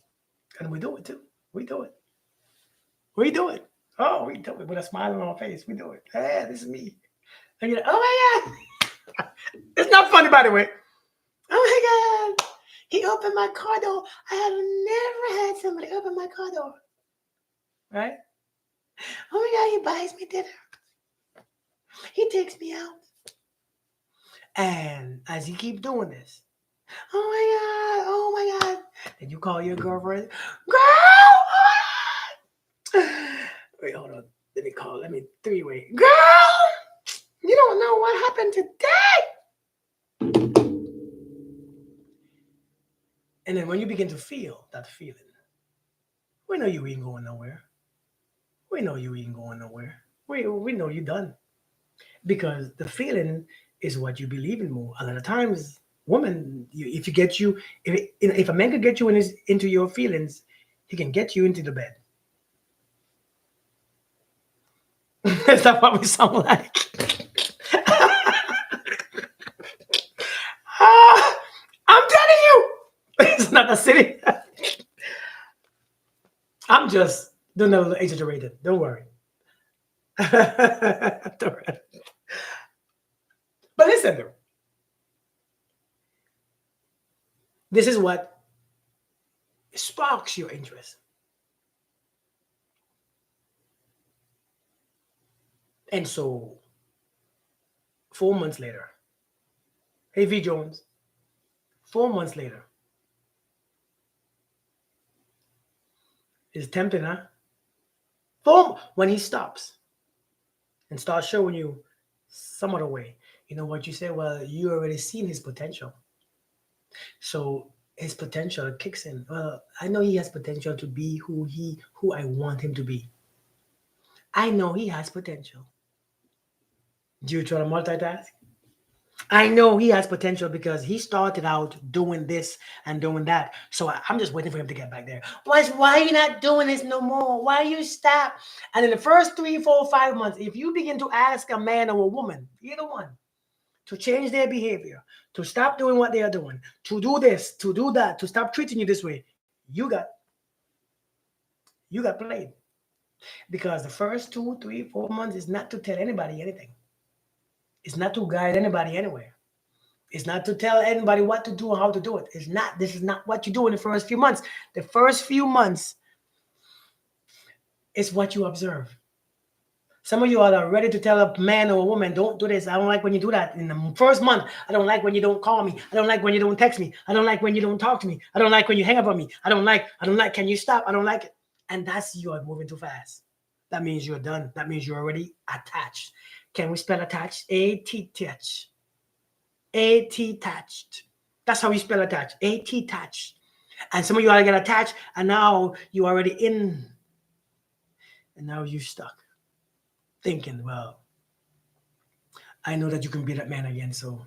Speaker 1: And we do it too. We do it. Oh, we do it with a smile on our face. We do it. Hey, this is me. And you're like, oh my God. It's not funny, by the way. Oh my God. He opened my car door. I have never had somebody open my car door. Right? Oh my God, he buys me dinner. He takes me out. And as he keep doing this, oh my God. Then you call your girlfriend, girl, wait, hold on. Let me three-way. Girl, you don't know what happened today. And then when you begin to feel that feeling, we know you ain't going nowhere. We know you ain't going nowhere. We know you done. Because the feeling is what you believe in more. A lot of times, woman, if you get you, if a man can get you into your feelings, he can get you into the bed. Is that what we sound like? Ah, I'm telling you, it's not a city. I'm just doing a little exaggerated. Don't worry. Don't worry. But listen, though, this is what sparks your interest. And so, 4 months later, hey V Jones, 4 months later, it's tempting, huh? When he stops and starts showing you some other way, you know what you say? Well, you already seen his potential. So his potential kicks in. Well, I know he has potential to be who I want him to be. I know he has potential. Do you try to multitask? I know he has potential because he started out doing this and doing that. So I'm just waiting for him to get back there. Why are you not doing this no more? Why you stop? And in the first 3, 4, 5 months, if you begin to ask a man or a woman, either one, to change their behavior, to stop doing what they are doing, to do this, to do that, to stop treating you this way, you got you got played. Because the first 2, 3, 4 months is not to tell anybody anything. It's not to guide anybody anywhere. It's not to tell anybody what to do or how to do it. It's not. This is not what you do in the first few months. The first few months is what you observe. Some of you are ready to tell a man or a woman, don't do this. I don't like when you do that. In the first month, I don't like when you don't call me. I don't like when you don't text me. I don't like when you don't talk to me. I don't like when you hang up on me. I don't like, can you stop? I don't like it. And that's you are moving too fast. That means you're done. That means you're already attached. Can we spell attached? A-T-T-H. A-T attached. That's how we spell attached. A-T attached. And some of you already get attached, and now you already in. And now you're stuck. Thinking, well, I know that you can be that man again, so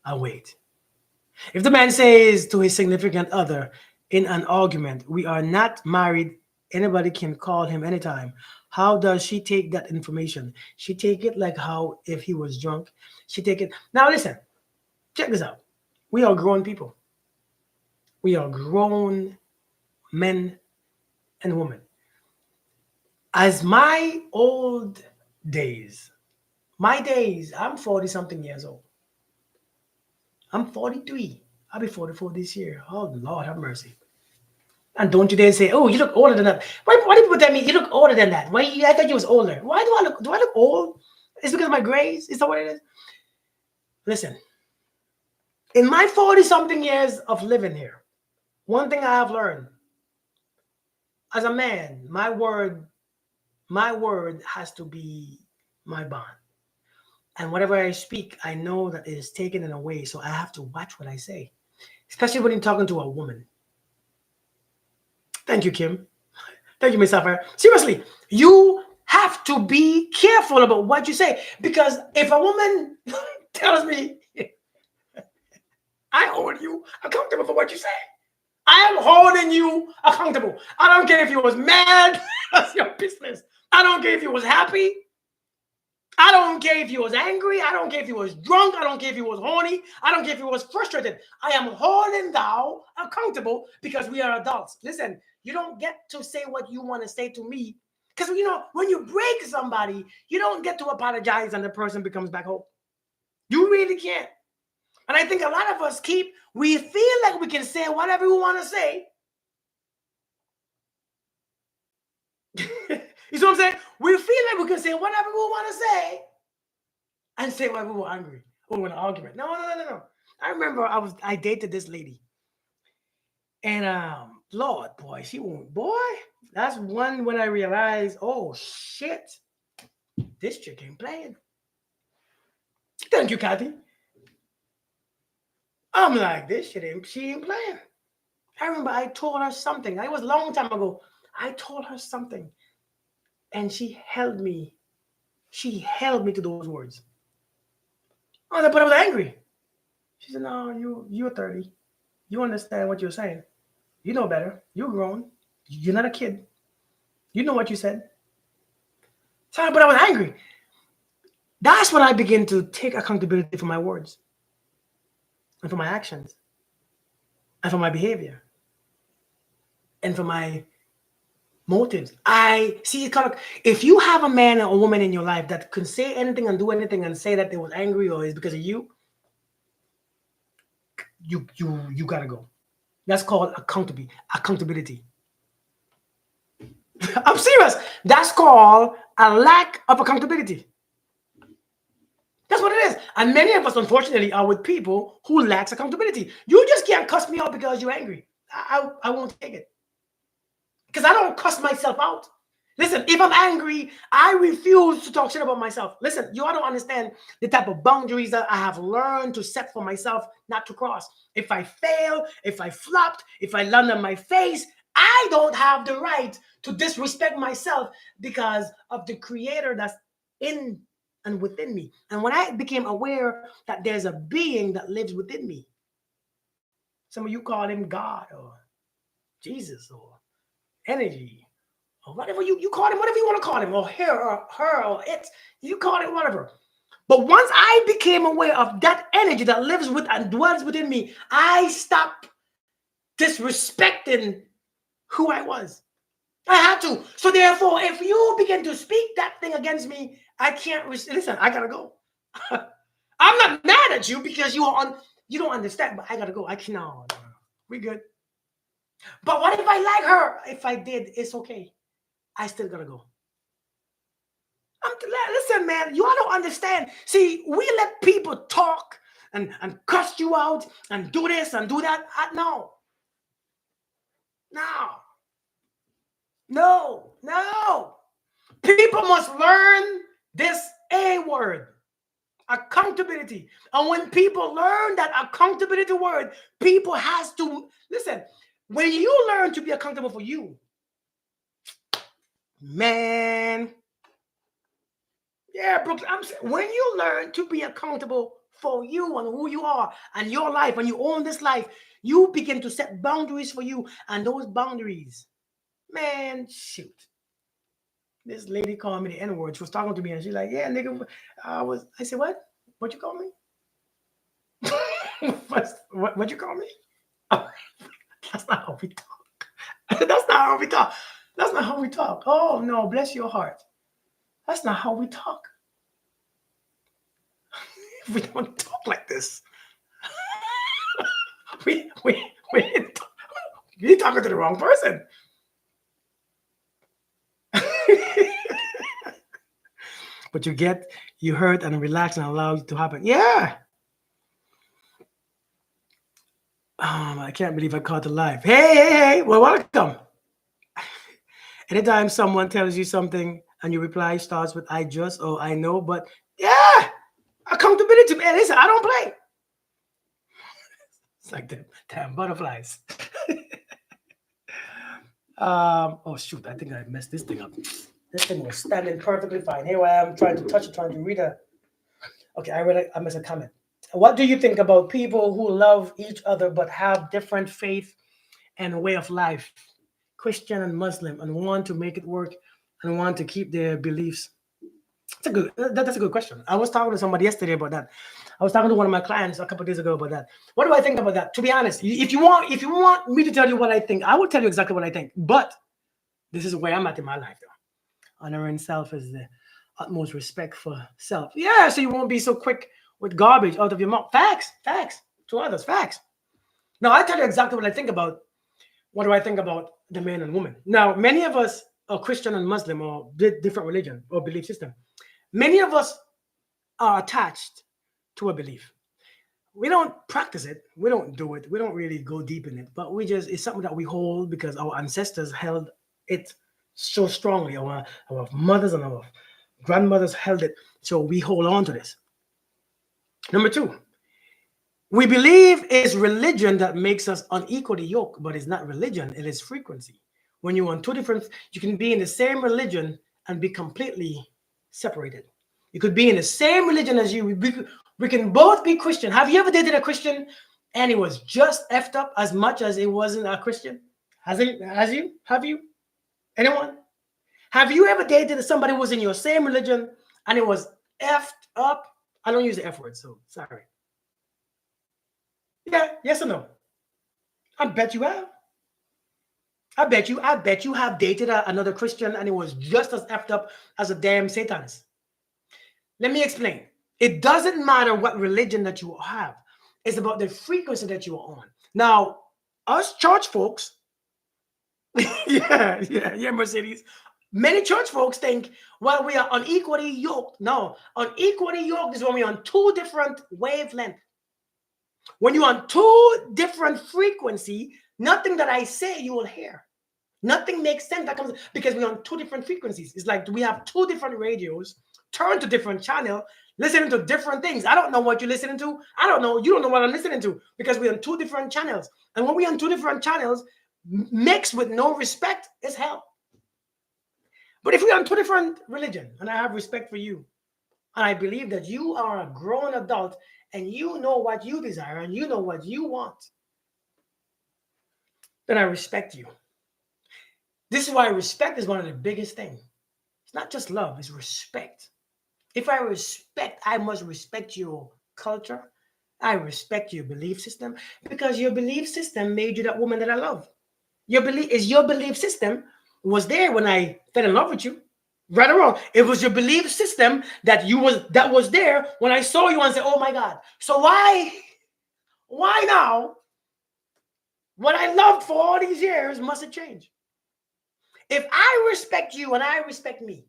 Speaker 1: I'll wait. If the man says to his significant other in an argument, we are not married, anybody can call him anytime. How does she take that information? She take it like how if he was drunk. She take it. Now listen, check this out. We are grown people. We are grown men and women. As my old days, my days, I'm 40 something years old. I'm 43. I'll be 44 this year. Oh, Lord have mercy. And don't you dare say, oh, you look older than that. Why do people tell me you look older than that? I thought you was older. Why do I look old? It's because of my grays? Is that what it is? Listen, in my 40 something years of living here, one thing I have learned as a man, my word has to be my bond. And whatever I speak, I know that it is taken in a way. So I have to watch what I say, especially when you're talking to a woman. Thank you, Kim. Thank you, Miss Sapphire. Seriously, you have to be careful about what you say, because if a woman tells me, I hold you accountable for what you say, I am holding you accountable. I don't care if you was mad. That's your business. I don't care if you was happy. I don't care if you was angry. I don't care if you was drunk. I don't care if you was horny. I don't care if you was frustrated. I am holding thou accountable because we are adults. Listen, you don't get to say what you want to say to me, because when you break somebody, you don't get to apologize and the person becomes back home. You really can't. And I think a lot of us we feel like we can say whatever we want to say. You see what I'm saying? We feel like we can say whatever we want to say and say why we were angry or in an argument. No, no, no, no, no. I remember I dated this lady. And Lord, boy, she won't boy. That's one when I realized, oh shit, this chick ain't playing. Thank you, Kathy. I'm like, she ain't playing. I remember I told her something. It was a long time ago. I told her something. And she held me. She held me to those words. But I was angry. She said, no, you're 30. You understand what you're saying. You know better. You're grown. You're not a kid. You know what you said. So, but I was angry. That's when I began to take accountability for my words and for my actions and for my behavior and for my motives. I see if you have a man or a woman in your life that can say anything and do anything and say that they was angry or it's because of you gotta go. That's called accountability. I'm serious. That's called a lack of accountability. That's what it is. And many of us, unfortunately, are with people who lacks accountability. You just can't cuss me out because you're angry. I won't take it. Because I don't cuss myself out. Listen, if I'm angry, I refuse to talk shit about myself. Listen, you ought to understand the type of boundaries that I have learned to set for myself not to cross. If I fail, if I flopped, if I land on my face, I don't have the right to disrespect myself because of the creator that's in and within me. And when I became aware that there's a being that lives within me, some of you call him God or Jesus or energy or whatever you call him, whatever you want to call him, or her or it, you call it whatever. But once I became aware of that energy that lives with and dwells within me, I stopped disrespecting who I was. I had to. So therefore, if you begin to speak that thing against me, I can't listen. I gotta go. I'm not mad at you because you don't understand, but I gotta go. I can no. We good. But what if I like her? If I did, it's okay. I still gotta go. Listen, man, you ought to understand. See, we let people talk and cuss you out and do this and do that. No. People must learn this A word, accountability. And when people learn that accountability word, people has to listen. When you learn to be accountable for you, man. Yeah, Brooks, I'm saying when you learn to be accountable for you and who you are and your life, and you own this life, you begin to set boundaries for you. And those boundaries, man, shoot. This lady called me the N-word. She was talking to me and she's like, yeah, nigga. I said, what? What you call me? what you call me? Oh, that's not how we talk. That's not how we talk. That's not how we talk. Oh, no, bless your heart. That's not how we talk. We don't talk like this. You're talking to the wrong person. But you hurt and relax and allow it to happen. Yeah. I can't believe I caught alive. Hey. Well, welcome. Anytime someone tells you something and your reply starts with I just or I know, but yeah, accountability, man. Listen, I don't play. It's like the damn butterflies. Oh shoot, I think I messed this thing up. This thing was standing perfectly fine. Here I am trying to touch it, trying to read it. Okay, I missed a comment. What do you think about people who love each other but have different faith and way of life, Christian and Muslim, and want to make it work and want to keep their beliefs? That's a good question. I was talking to somebody yesterday about that. I was talking to one of my clients a couple of days ago about that. What do I think about that? To be honest, if you want me to tell you what I think, I will tell you exactly what I think. But this is where I'm at in my life, though. Honoring self is the utmost respect for self. Yeah, so you won't be so quick with garbage out of your mouth. Facts, facts to others, facts. Now I tell you exactly what I think about. What do I think about the man and woman? Now, many of us are Christian and Muslim or different religion or belief system. Many of us are attached to a belief. We don't practice it. We don't do it. We don't really go deep in it. But we just, it's something that we hold because our ancestors held it so strongly. Our mothers and our grandmothers held it. So we hold on to this. Number two, we believe it's religion that makes us unequally yoked, but it's not religion, it is frequency. When you're on two different, you can be in the same religion and be completely separated. You could be in the same religion as you. We can both be Christian. Have you ever dated a Christian and it was just effed up as much as it wasn't a Christian? Has it? Has you? Have you? Anyone? Have you ever dated somebody who was in your same religion and it was effed up? I don't use the F word, so sorry. Yeah, yes or no? I bet you have. I bet you have dated another Christian and it was just as effed up as a damn Satanist. Let me explain. It doesn't matter what religion that you have. It's about the frequency that you are on. Now, us church folks, yeah, Mercedes. Many church folks think, well, we are unequally yoked. No, unequally yoked is when we're on two different wavelengths. When you're on two different frequency, nothing that I say you will hear. Nothing makes sense that comes because we're on two different frequencies. It's like we have two different radios, turn to different channel, listening to different things. I don't know what you're listening to. I don't know. You don't know what I'm listening to because we're on two different channels. And when we're on two different channels, mixed with no respect is hell. But if we're on two different religion and I have respect for you, and I believe that you are a grown adult and you know what you desire and you know what you want, then I respect you. This is why respect is one of the biggest things. It's not just love, it's respect. If I respect, I must respect your culture. I respect your belief system because your belief system made you that woman that I love. Your belief system was there when I fell in love with you. Right or wrong, it was your belief system that was there when I saw you and said, "Oh my God!" So why now? What I loved for all these years must it change? If I respect you and I respect me,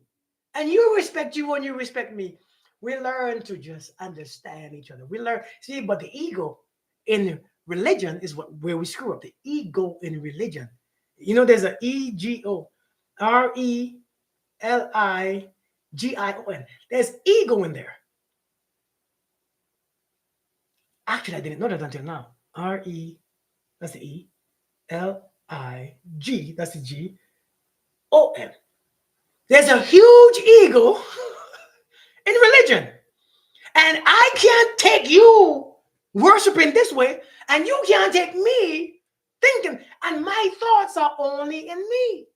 Speaker 1: and you respect you and you respect me, we learn to just understand each other. We learn, see, but the ego in religion is where we screw up. The ego in religion. You know, there's an ego, RELIGION. There's ego in there. Actually, I didn't know that until now. RE, that's the E. LIG, that's the GON. There's a huge ego in religion. And I can't take you worshiping this way, and you can't take me thinking. And my thoughts are only in me.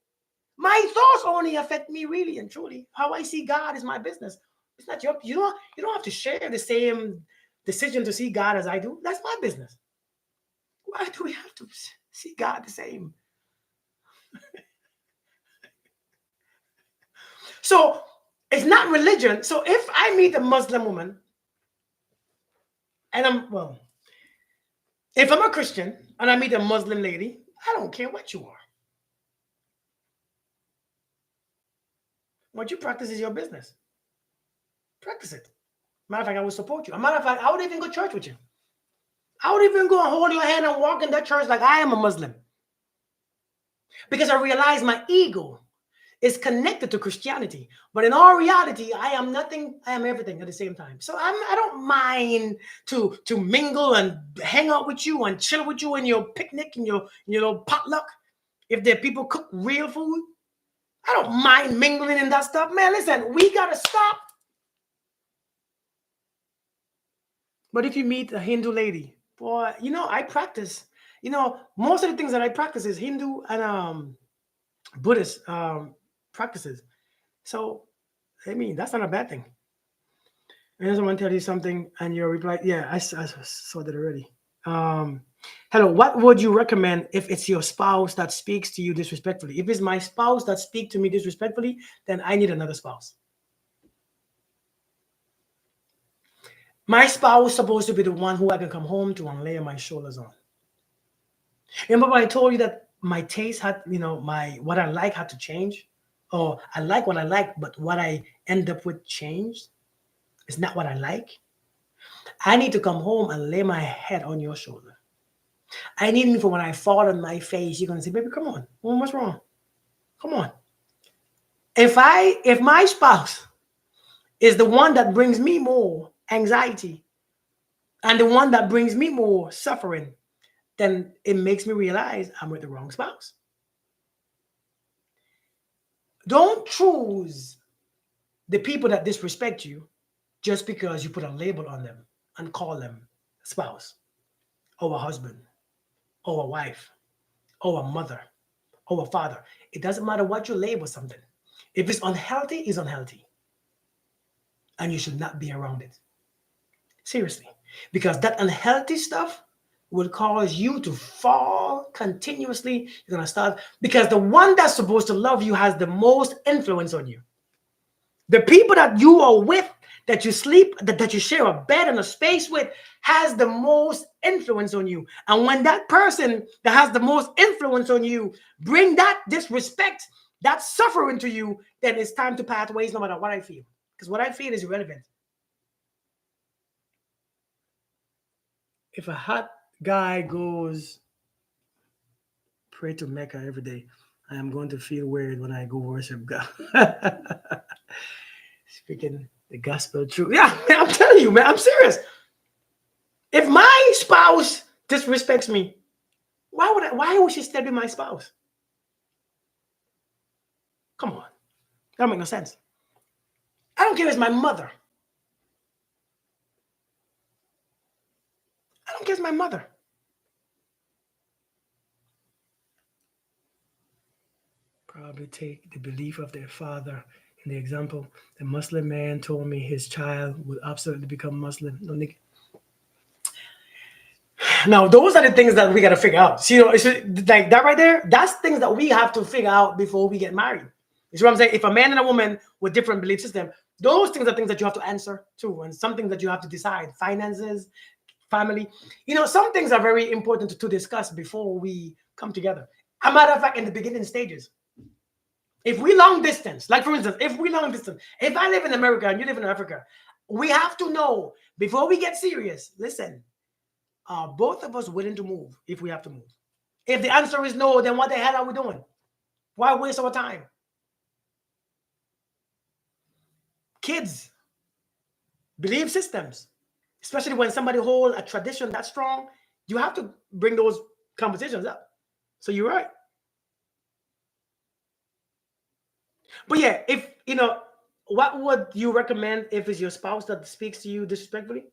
Speaker 1: My thoughts only affect me really and truly. How I see God is my business. It's not your. You don't have to share the same decision to see God as I do. That's my business. Why do we have to see God the same? So it's not religion. So if I meet a Muslim woman, and if I'm a Christian and I meet a Muslim lady, I don't care what you are. What you practice is your business. Practice it. Matter of fact, I will support you. Matter of fact, I would even go to church with you. I would even go and hold your hand and walk in that church like I am a Muslim. Because I realize my ego is connected to Christianity. But in all reality, I am nothing, I am everything at the same time. So I don't mind to mingle and hang out with you and chill with you in your picnic and your potluck. If there people cook real food, I don't mind mingling in that stuff. Man, listen, we got to stop. But if you meet a Hindu lady, boy, I practice, most of the things that I practice is Hindu and Buddhist practices. So, I mean, that's not a bad thing. And someone tell you something and your reply, yeah, I saw that already. Hello, what would you recommend if it's your spouse that speaks to you disrespectfully? If it's my spouse that speaks to me disrespectfully, then I need another spouse. My spouse is supposed to be the one who I can come home to and lay my shoulders on. Remember when I told you that my taste had, my what I like had to change? Or I like what I like, but what I end up with changed. It's not what I like. I need to come home and lay my head on your shoulder. I need me for when I fall on my face, you're gonna say, baby, come on. What's wrong? Come on. If my spouse is the one that brings me more anxiety and the one that brings me more suffering, then it makes me realize I'm with the wrong spouse. Don't choose the people that disrespect you just because you put a label on them and call them a spouse or a husband or a wife or a mother or a father. It doesn't matter what you label something. If it's unhealthy, it's unhealthy. And you should not be around it. Seriously. Because that unhealthy stuff will cause you to fall continuously. You're going to start, because the one that's supposed to love you has the most influence on you. The people that you are with, that you sleep, that you share a bed and a space with, has the most influence on you. And when that person that has the most influence on you bring that disrespect, that suffering to you, then it's time to part ways no matter what I feel. Because what I feel is irrelevant. If a hot guy goes pray to Mecca every day, I am going to feel weird when I go worship God. Speaking the gospel truth. Yeah, man, I'm telling you, man, I'm serious. If my spouse disrespects me, why would she still be my spouse? Come on. That don't make no sense. I don't care if it's my mother. I don't care if it's my mother. Probably take the belief of their father in the example. The Muslim man told me his child would absolutely become Muslim. No, now, those are the things that we got to figure out. See, it's like that right there. That's things that we have to figure out before we get married. You see what I'm saying? If a man and a woman with different belief system, those things are things that you have to answer to, and some things that you have to decide. Finances, family. Some things are very important to discuss before we come together. A matter of fact, in the beginning stages, if we long distance, like for instance, if I live in America and you live in Africa, we have to know before we get serious. Listen. Are both of us willing to move if we have to move? If the answer is no, then what the hell are we doing? Why waste our time? Kids, belief systems, especially when somebody hold a tradition that strong, you have to bring those conversations up. So you're right. But yeah, if what would you recommend if it's your spouse that speaks to you disrespectfully?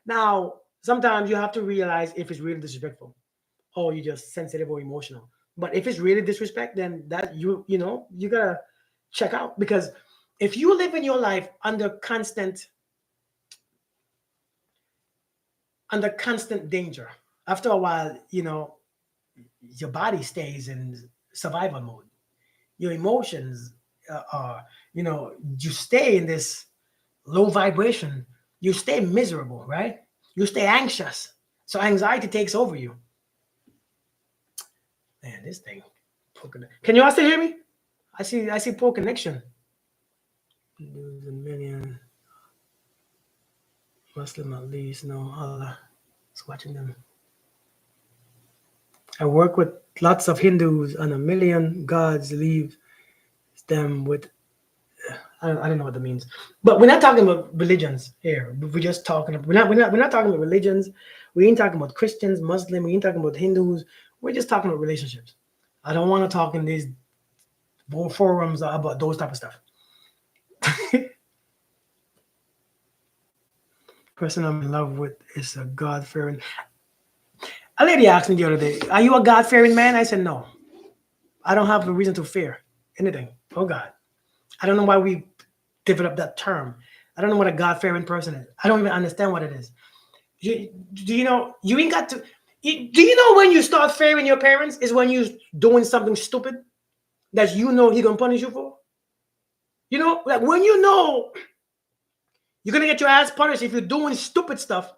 Speaker 1: Now, sometimes you have to realize if it's really disrespectful or you're just sensitive or emotional. But if it's really disrespect, then that you gotta check out. Because if you live in your life under constant danger, after a while, your body stays in survival mode. Your emotions are, you stay in this low vibration. You stay miserable, right? You stay anxious. So anxiety takes over you. Man, this thing. Can you all still hear me? I see poor connection. There's a million Muslim at least. No, Allah is watching them. I work with lots of Hindus, and a million gods leaves them with. I don't know what that means, but we're not talking about religions here. We're just talking. We're not talking about religions. We ain't talking about Christians, Muslim. We ain't talking about Hindus. We're just talking about relationships. I don't want to talk in these forums about those type of stuff. Person I'm in love with is a God-fearing. A lady asked me the other day, "Are you a God-fearing man?" I said, "No. I don't have a reason to fear anything. Oh God, I don't know why we developed that term. I don't know what a God-fearing person is. I don't even understand what it is. Do you know? You ain't got to. Do you know when you start fearing your parents is when you're doing something stupid that he gonna punish you for? Like when You're gonna get your ass punished if you're doing stupid stuff.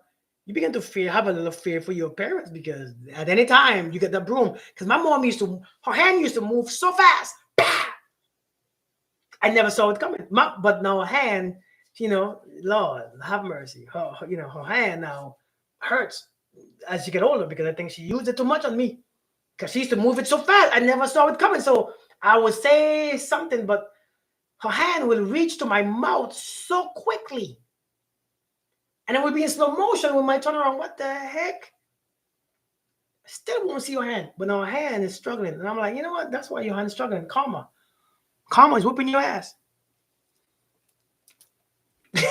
Speaker 1: You begin to have a little fear for your parents because at any time you get the broom. Because my mom her hand used to move so fast. I never saw it coming. But now her hand, Lord have mercy. Her hand now hurts as you get older because I think she used it too much on me. Because she used to move it so fast, I never saw it coming. So I would say something, but her hand will reach to my mouth so quickly. And it would be in slow motion. We might turn around. What the heck? I still won't see your hand. But now her hand is struggling. And I'm like, you know what? That's why your hand is struggling. Karma. Karma is whooping your ass. But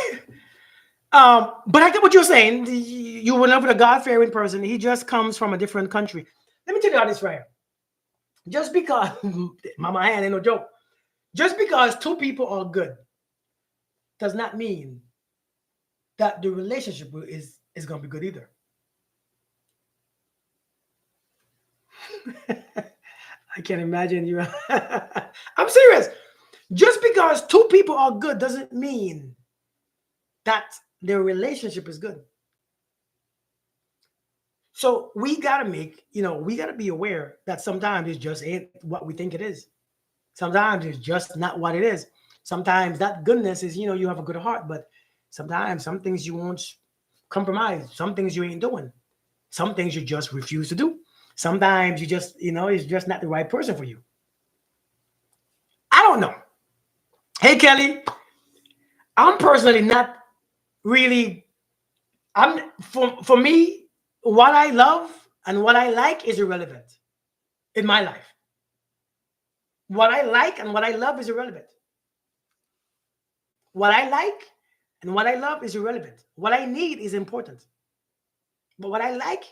Speaker 1: I get what you're saying. You were in love with a God-fearing person. He just comes from a different country. Let me tell you how this right. Just because, mama hand ain't no joke. Just because two people are good does not mean that the relationship is going to be good either. I can't imagine you. I'm serious. Just because two people are good doesn't mean that their relationship is good. So we got to we got to be aware that sometimes it just ain't what we think it is. Sometimes it's just not what it is. Sometimes that goodness is, you have a good heart, but sometimes some things you won't compromise. Some things you ain't doing. Some things you just refuse to do. Sometimes you just, it's just not the right person for you. I don't know. Hey, Kelly, I'm personally not really, for me, what I love and what I like is irrelevant in my life. What I like and what I love is irrelevant. What I like and what I love is irrelevant. What I need is important. But what I like,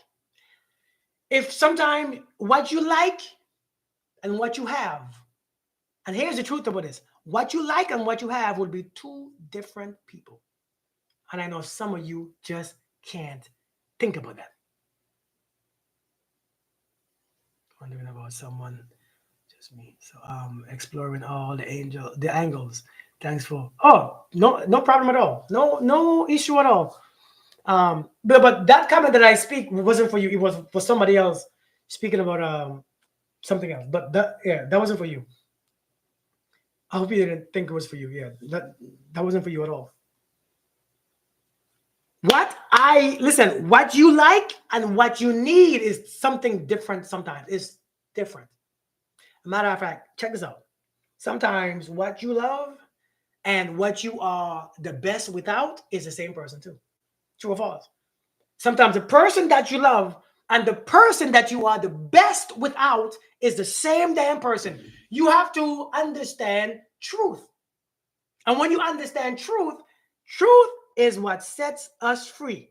Speaker 1: if sometimes what you like and what you have, and here's the truth about this, what you like and what you have will be two different people. And I know some of you just can't think about that. Wondering about someone, just me. So exploring all the angles. Thanks for no problem at all. No issue at all. But that comment that I speak wasn't for you. It was for somebody else speaking about something else. But that wasn't for you. I hope you didn't think it was for you. Yeah, that wasn't for you at all. What you like and what you need is something different sometimes. It's different. Matter of fact, check this out. Sometimes what you love and what you are the best without is the same person too. True or false? Sometimes the person that you love and the person that you are the best without is the same damn person. You have to understand truth. And when you understand truth is what sets us free.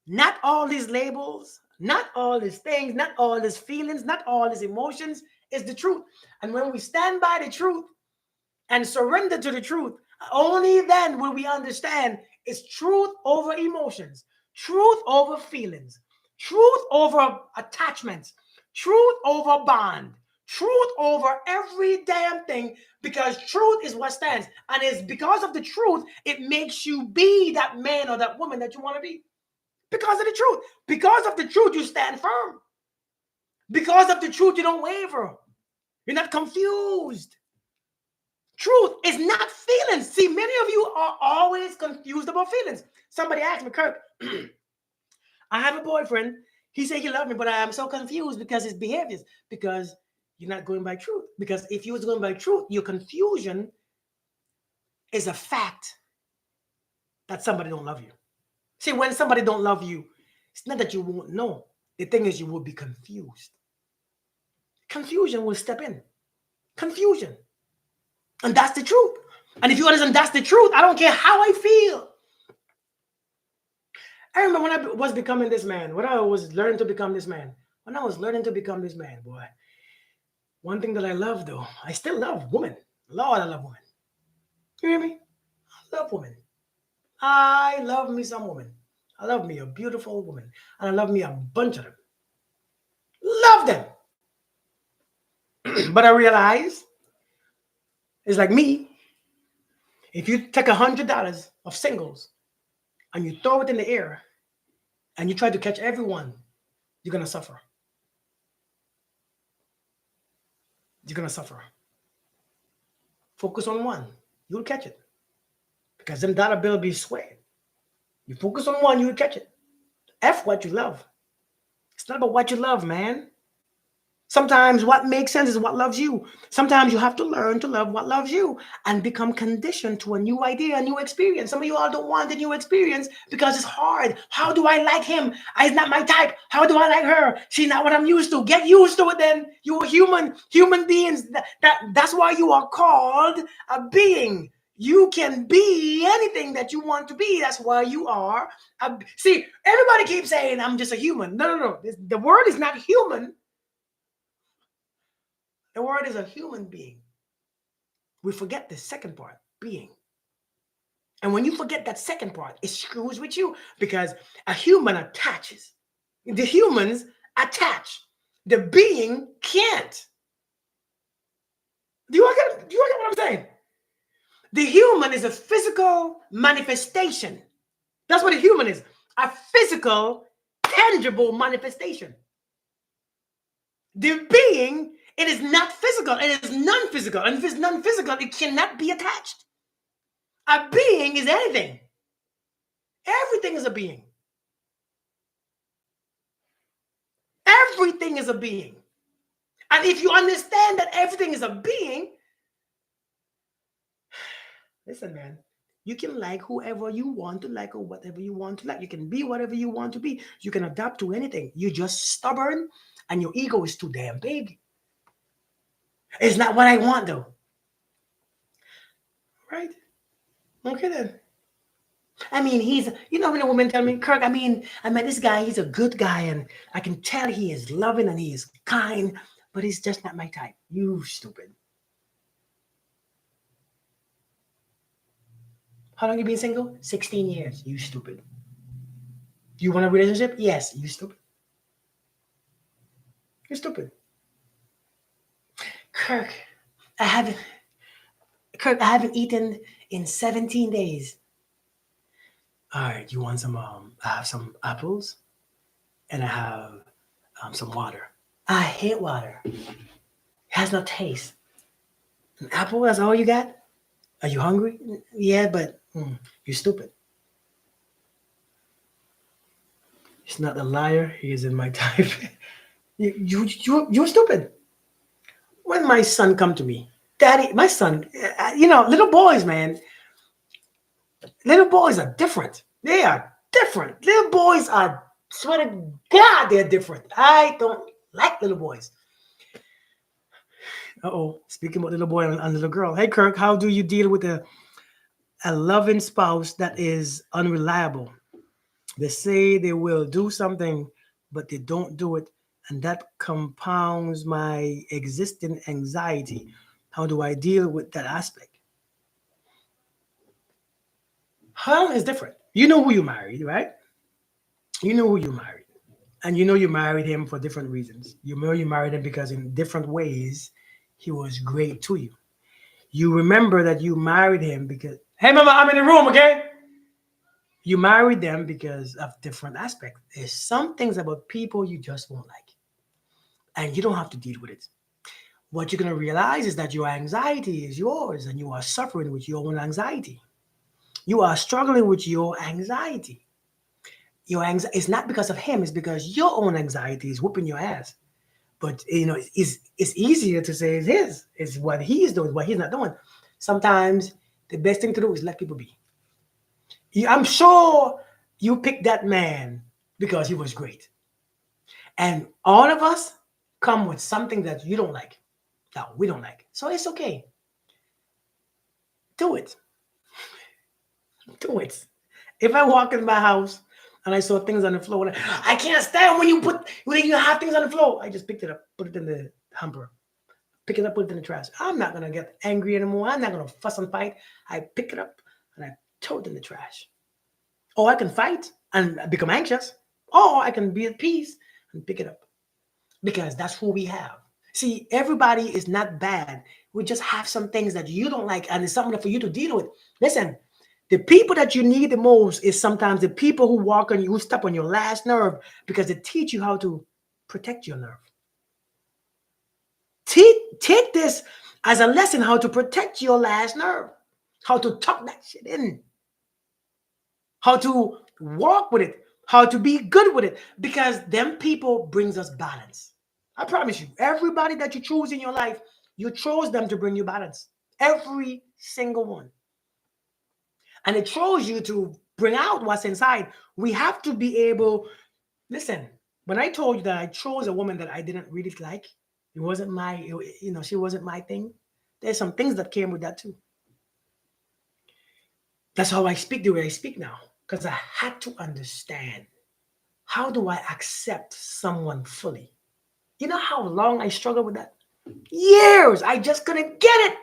Speaker 1: Not all these labels, not all these things, not all these feelings, not all these emotions is the truth. And when we stand by the truth and surrender to the truth, only then will we understand it's truth over emotions, truth over feelings, truth over attachments, truth over bond, truth over every damn thing, because truth is what stands. And it's because of the truth, it makes you be that man or that woman that you want to be. Because of the truth. Because of the truth, you stand firm. Because of the truth, you don't waver. You're not confused. Truth is not feelings. See, many of you are always confused about feelings. Somebody asked me, Kirk, I have a boyfriend. He said he loved me, but I am so confused because his behaviors. Because you're not going by truth. Because if you was going by truth, your confusion is a fact that somebody don't love you. See, when somebody don't love you, it's not that you won't know. The thing is, you will be confused. Confusion will step in. Confusion. And that's the truth. And if you understand that's the truth, I don't care how I feel. I remember when I was becoming this man, when I was learning to become this man. When I was learning to become this man, boy, one thing that I love, though, I still love women. Lord, I love women. You hear me? I love women. I love me some women. I love me a beautiful woman. And I love me a bunch of them. Love them. But I realize it's like me. If you take $100 of singles and you throw it in the air and you try to catch everyone, you're gonna suffer. You're gonna suffer. Focus on one, you'll catch it. Because them dollar bill be sweat. You focus on one, you'll catch it. F what you love. It's not about what you love, man. Sometimes what makes sense is what loves you. Sometimes you have to learn to love what loves you and become conditioned to a new idea, a new experience. Some of you all don't want a new experience because it's hard. How do I like him? He's not my type. How do I like her? She's not what I'm used to. Get used to it then. You're human beings. That's why you are called a being. You can be anything that you want to be. That's why you are. See, everybody keeps saying, I'm just a human. No. The word is not human. The word is a human being. We forget the second part, being. And when you forget that second part, it screws with you because a human attaches. The humans attach. The being can't. Do you get what I'm saying? The human is a physical manifestation. That's what a human is. A physical, tangible manifestation. The being, it is not physical. It is non-physical. And if it's non-physical, it cannot be attached. A being is anything. Everything is a being. Everything is a being. And if you understand that everything is a being, listen, man, you can like whoever you want to like or whatever you want to like. You can be whatever you want to be. You can adapt to anything. You're just stubborn and your ego is too damn big. It's not what I want, though. Right? Okay, then. I mean, when a woman tell me, Kirk, I met this guy, he's a good guy, and I can tell he is loving and he is kind, but he's just not my type. You stupid. How long you been single? 16 years. You stupid. You want a relationship? Yes, you stupid. You're stupid. Kirk, I haven't eaten in 17 days. All right, you want some? I have some apples, and I have some water. I hate water. It has no taste. An apple? That's all you got? Are you hungry? Yeah, but you're stupid. He's not a liar. He is in my type. You're stupid. When my son come to me, Daddy, my son, little boys, man. Little boys are different. They are different. Little boys are, swear to God, they're different. I don't like little boys. Speaking about little boy and little girl. Hey, Kirk, how do you deal with a loving spouse that is unreliable? They say they will do something, but they don't do it. And that compounds my existing anxiety. How do I deal with that aspect? How is different. You know who you married, right? You know who you married. And you know you married him for different reasons. You know you married him because in different ways he was great to you. You remember that you married him because, hey, mama, I'm in the room, okay? You married them because of different aspects. There's some things about people you just won't like. And you don't have to deal with it. What you're going to realize is that your anxiety is yours and you are suffering with your own anxiety. You are struggling with your anxiety. Your anxiety is not because of him, it's because your own anxiety is whooping your ass. But it's easier to say it's his. It's what he's doing, what he's not doing. Sometimes the best thing to do is let people be. I'm sure you picked that man because he was great. And all of us come with something that you don't like. No, we don't like. So it's okay. Do it. Do it. If I walk in my house and I saw things on the floor, I can't stand when you have things on the floor. I just picked it up, put it in the hamper. Pick it up, put it in the trash. I'm not going to get angry anymore. I'm not going to fuss and fight. I pick it up and I throw it in the trash. Or I can fight and become anxious. Or I can be at peace and pick it up. Because that's who we have. See, everybody is not bad. We just have some things that you don't like and it's something for you to deal with. Listen, The people that you need the most is sometimes the people who walk on you, who step on your last nerve, because they teach you how to protect your nerve. Take this as a lesson how to protect your last nerve, how to tuck that shit in, how to walk with it, how to be good with it, because them people brings us balance. I promise you, everybody that you choose in your life, you chose them to bring you balance. Every single one. And it shows you to bring out what's inside. We have to be able, listen, when I told you that I chose a woman that I didn't really like, it wasn't my, she wasn't my thing. There's some things that came with that too. That's how I speak the way I speak now. Because I had to understand, how do I accept someone fully? You know how long I struggled with that? Years. I just couldn't get it.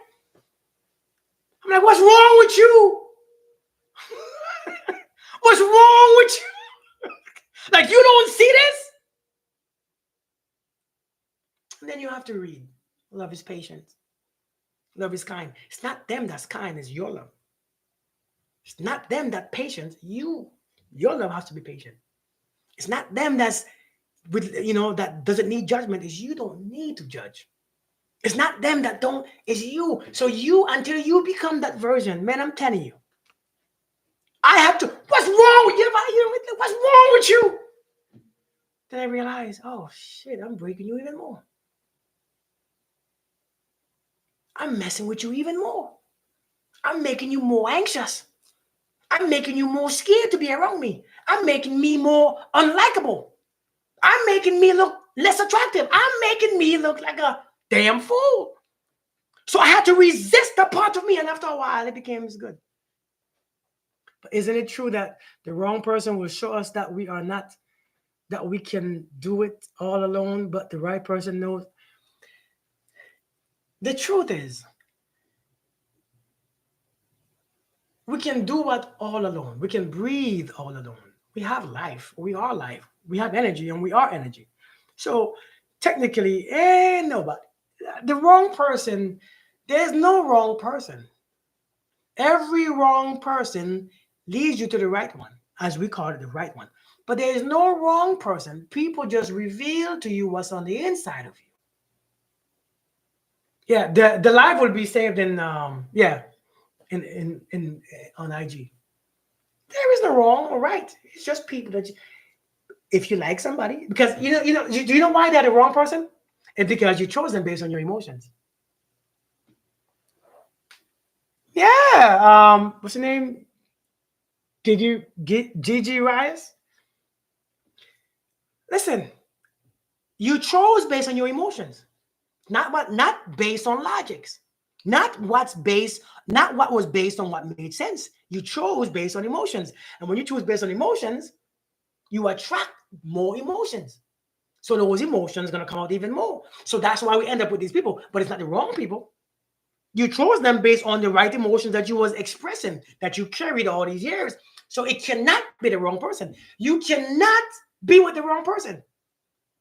Speaker 1: I'm like, what's wrong with you? What's wrong with you? Like, you don't see this? And then you have to read. Love is patient. Love is kind. It's not them that's kind, it's your love. It's not them that patient. Your love has to be patient. It's not them that's with that doesn't need judgment. It's you don't need to judge. It's not them that don't, it's you. So you, until you become that version, man, I'm telling you, I have to, what's wrong with you? What's wrong with you? Then I realize, oh shit, I'm breaking you even more. I'm messing with you even more. I'm making you more anxious. I'm making you more scared to be around me. I'm making me more unlikable. I'm making me look less attractive. I'm making me look like a damn fool. So I had to resist that part of me, and after a while, it became good. But isn't it true that the wrong person will show us that we are not, that we can do it all alone, but the right person knows? The truth is, we can do what all alone. We can breathe all alone. We have life. We are life. We have energy, and we are energy. So technically, ain't nobody. The wrong person, there's no wrong person. Every wrong person leads you to the right one, as we call it, the right one. But there is no wrong person. People just reveal to you what's on the inside of you. Yeah, the live will be saved in in on IG. There is no wrong or right. It's just people that if you like somebody, because do you know why they're the wrong person? It's because you chose them based on your emotions. Yeah. What's the name? Gigi Rice? Listen, you chose based on your emotions, not based on logics, not what was based on what made sense. You chose based on emotions, and when you choose based on emotions, you attract more emotions. So those emotions are gonna come out even more. So that's why we end up with these people. But it's not the wrong people. You chose them based on the right emotions that you was expressing, that you carried all these years. So it cannot be the wrong person. You cannot be with the wrong person.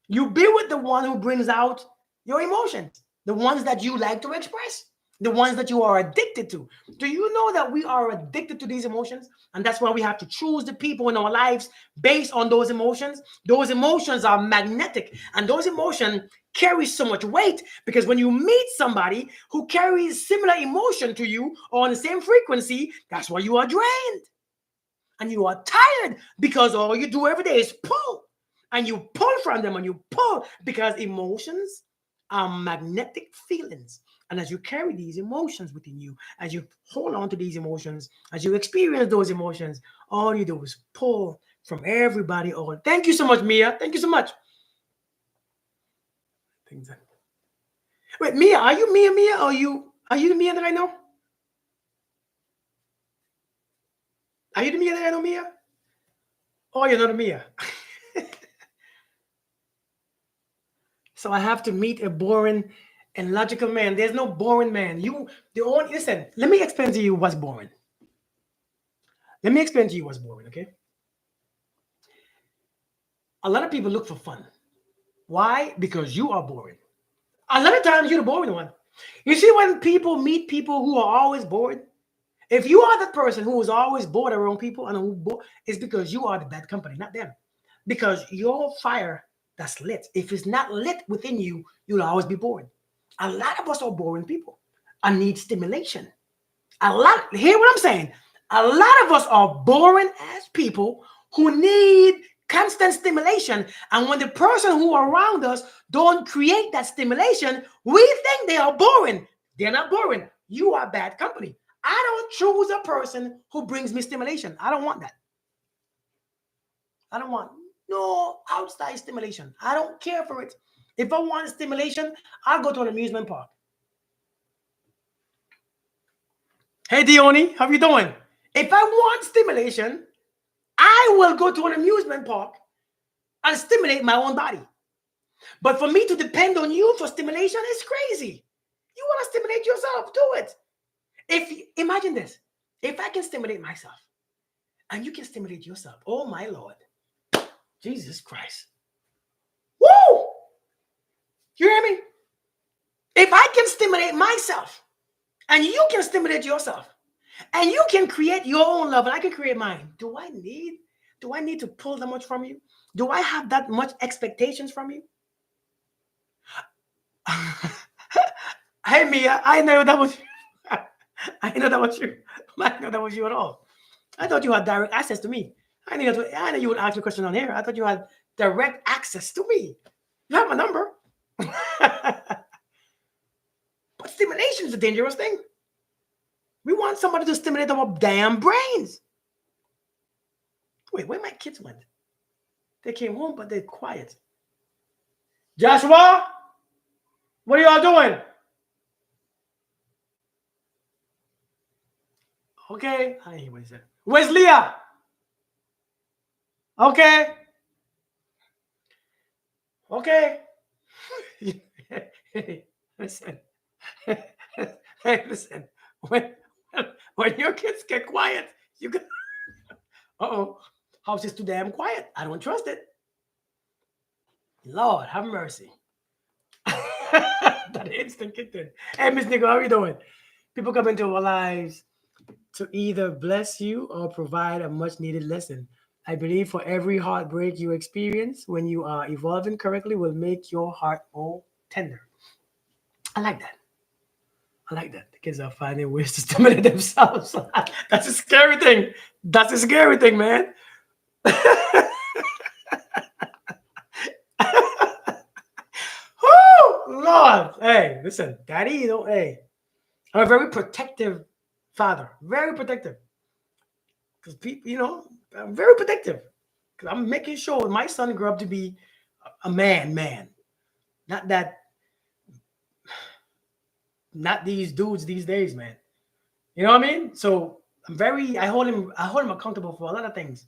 Speaker 1: You be with the one who brings out your emotions, the ones that you like to express, the ones that you are addicted to. Do you know that we are addicted to these emotions? And that's why we have to choose the people in our lives based on those emotions. Those emotions are magnetic, and those emotions carry so much weight, because when you meet somebody who carries similar emotion to you or on the same frequency, that's why you are drained and you are tired, because all you do every day is pull. And you pull from them, and you pull, because emotions are magnetic feelings. And as you carry these emotions within you, as you hold on to these emotions, as you experience those emotions, all you do is pull from everybody. All. Thank you so much, Mia. Thank you so much. Wait, Mia, are you Mia? Or are you the Mia that I know? Are you the Mia that I know, Mia? Oh, you're not a Mia. So I have to meet a boring and logical man. There's no boring man. Listen, let me explain to you what's boring. Let me explain to you what's boring, okay? A lot of people look for fun. Why? Because you are boring. A lot of times you're the boring one. You see, when people meet people who are always bored, If you are the person who is always bored around people and it's because you are the bad company, not them. Because your fire that's lit, if it's not lit within you, you'll always be bored. A lot of us are boring people and need stimulation. Hear what I'm saying? A lot of us are boring as people who need constant stimulation. And when the person who are around us don't create that stimulation, we think they are boring. They're not boring. You are bad company. I don't choose a person who brings me stimulation. I don't want that. I don't want no outside stimulation. I don't care for it. If I want stimulation, I'll go to an amusement park. Hey, Dione, how you doing? If I want stimulation, I will go to an amusement park and stimulate my own body. But for me to depend on you for stimulation is crazy. You want to stimulate yourself, do it. Imagine this, if I can stimulate myself and you can stimulate yourself, oh my Lord, Jesus Christ. Woo! You hear me? If I can stimulate myself and you can stimulate yourself and you can create your own love and I can create mine, do I need to pull that much from you? Do I have that much expectations from you? Hey Mia, I know that was you. I know that was you. I know that was you at all. I thought you had direct access to me. I know you would ask a question on here. I thought you had direct access to me. You have my number. But stimulation is a dangerous thing. We want somebody to stimulate our damn brains. Wait, where my kids went? They came home, but they're quiet. Joshua, what are y'all doing? Okay, I hear what he said. Where's Leah? Okay. Okay. Hey, listen. Hey, listen. When your kids get quiet, you can. Uh-oh. House is too damn quiet. I don't trust it. Lord, have mercy. That instant kicked in. Hey, Miss Nicole, how are you doing? People come into our lives to either bless you or provide a much needed lesson. I believe for every heartbreak you experience when you are evolving correctly will make your heart more tender. I like that. I like that. The kids are finding ways to stimulate themselves. That's a scary thing. That's a scary thing, man. Oh, Lord. Hey, listen, Daddy, hey, I'm a very protective father. Very protective. Because people, I'm very protective. Because I'm making sure my son grew up to be a man. Not that, not these dudes these days, man. You know what I mean? So I hold him accountable for a lot of things.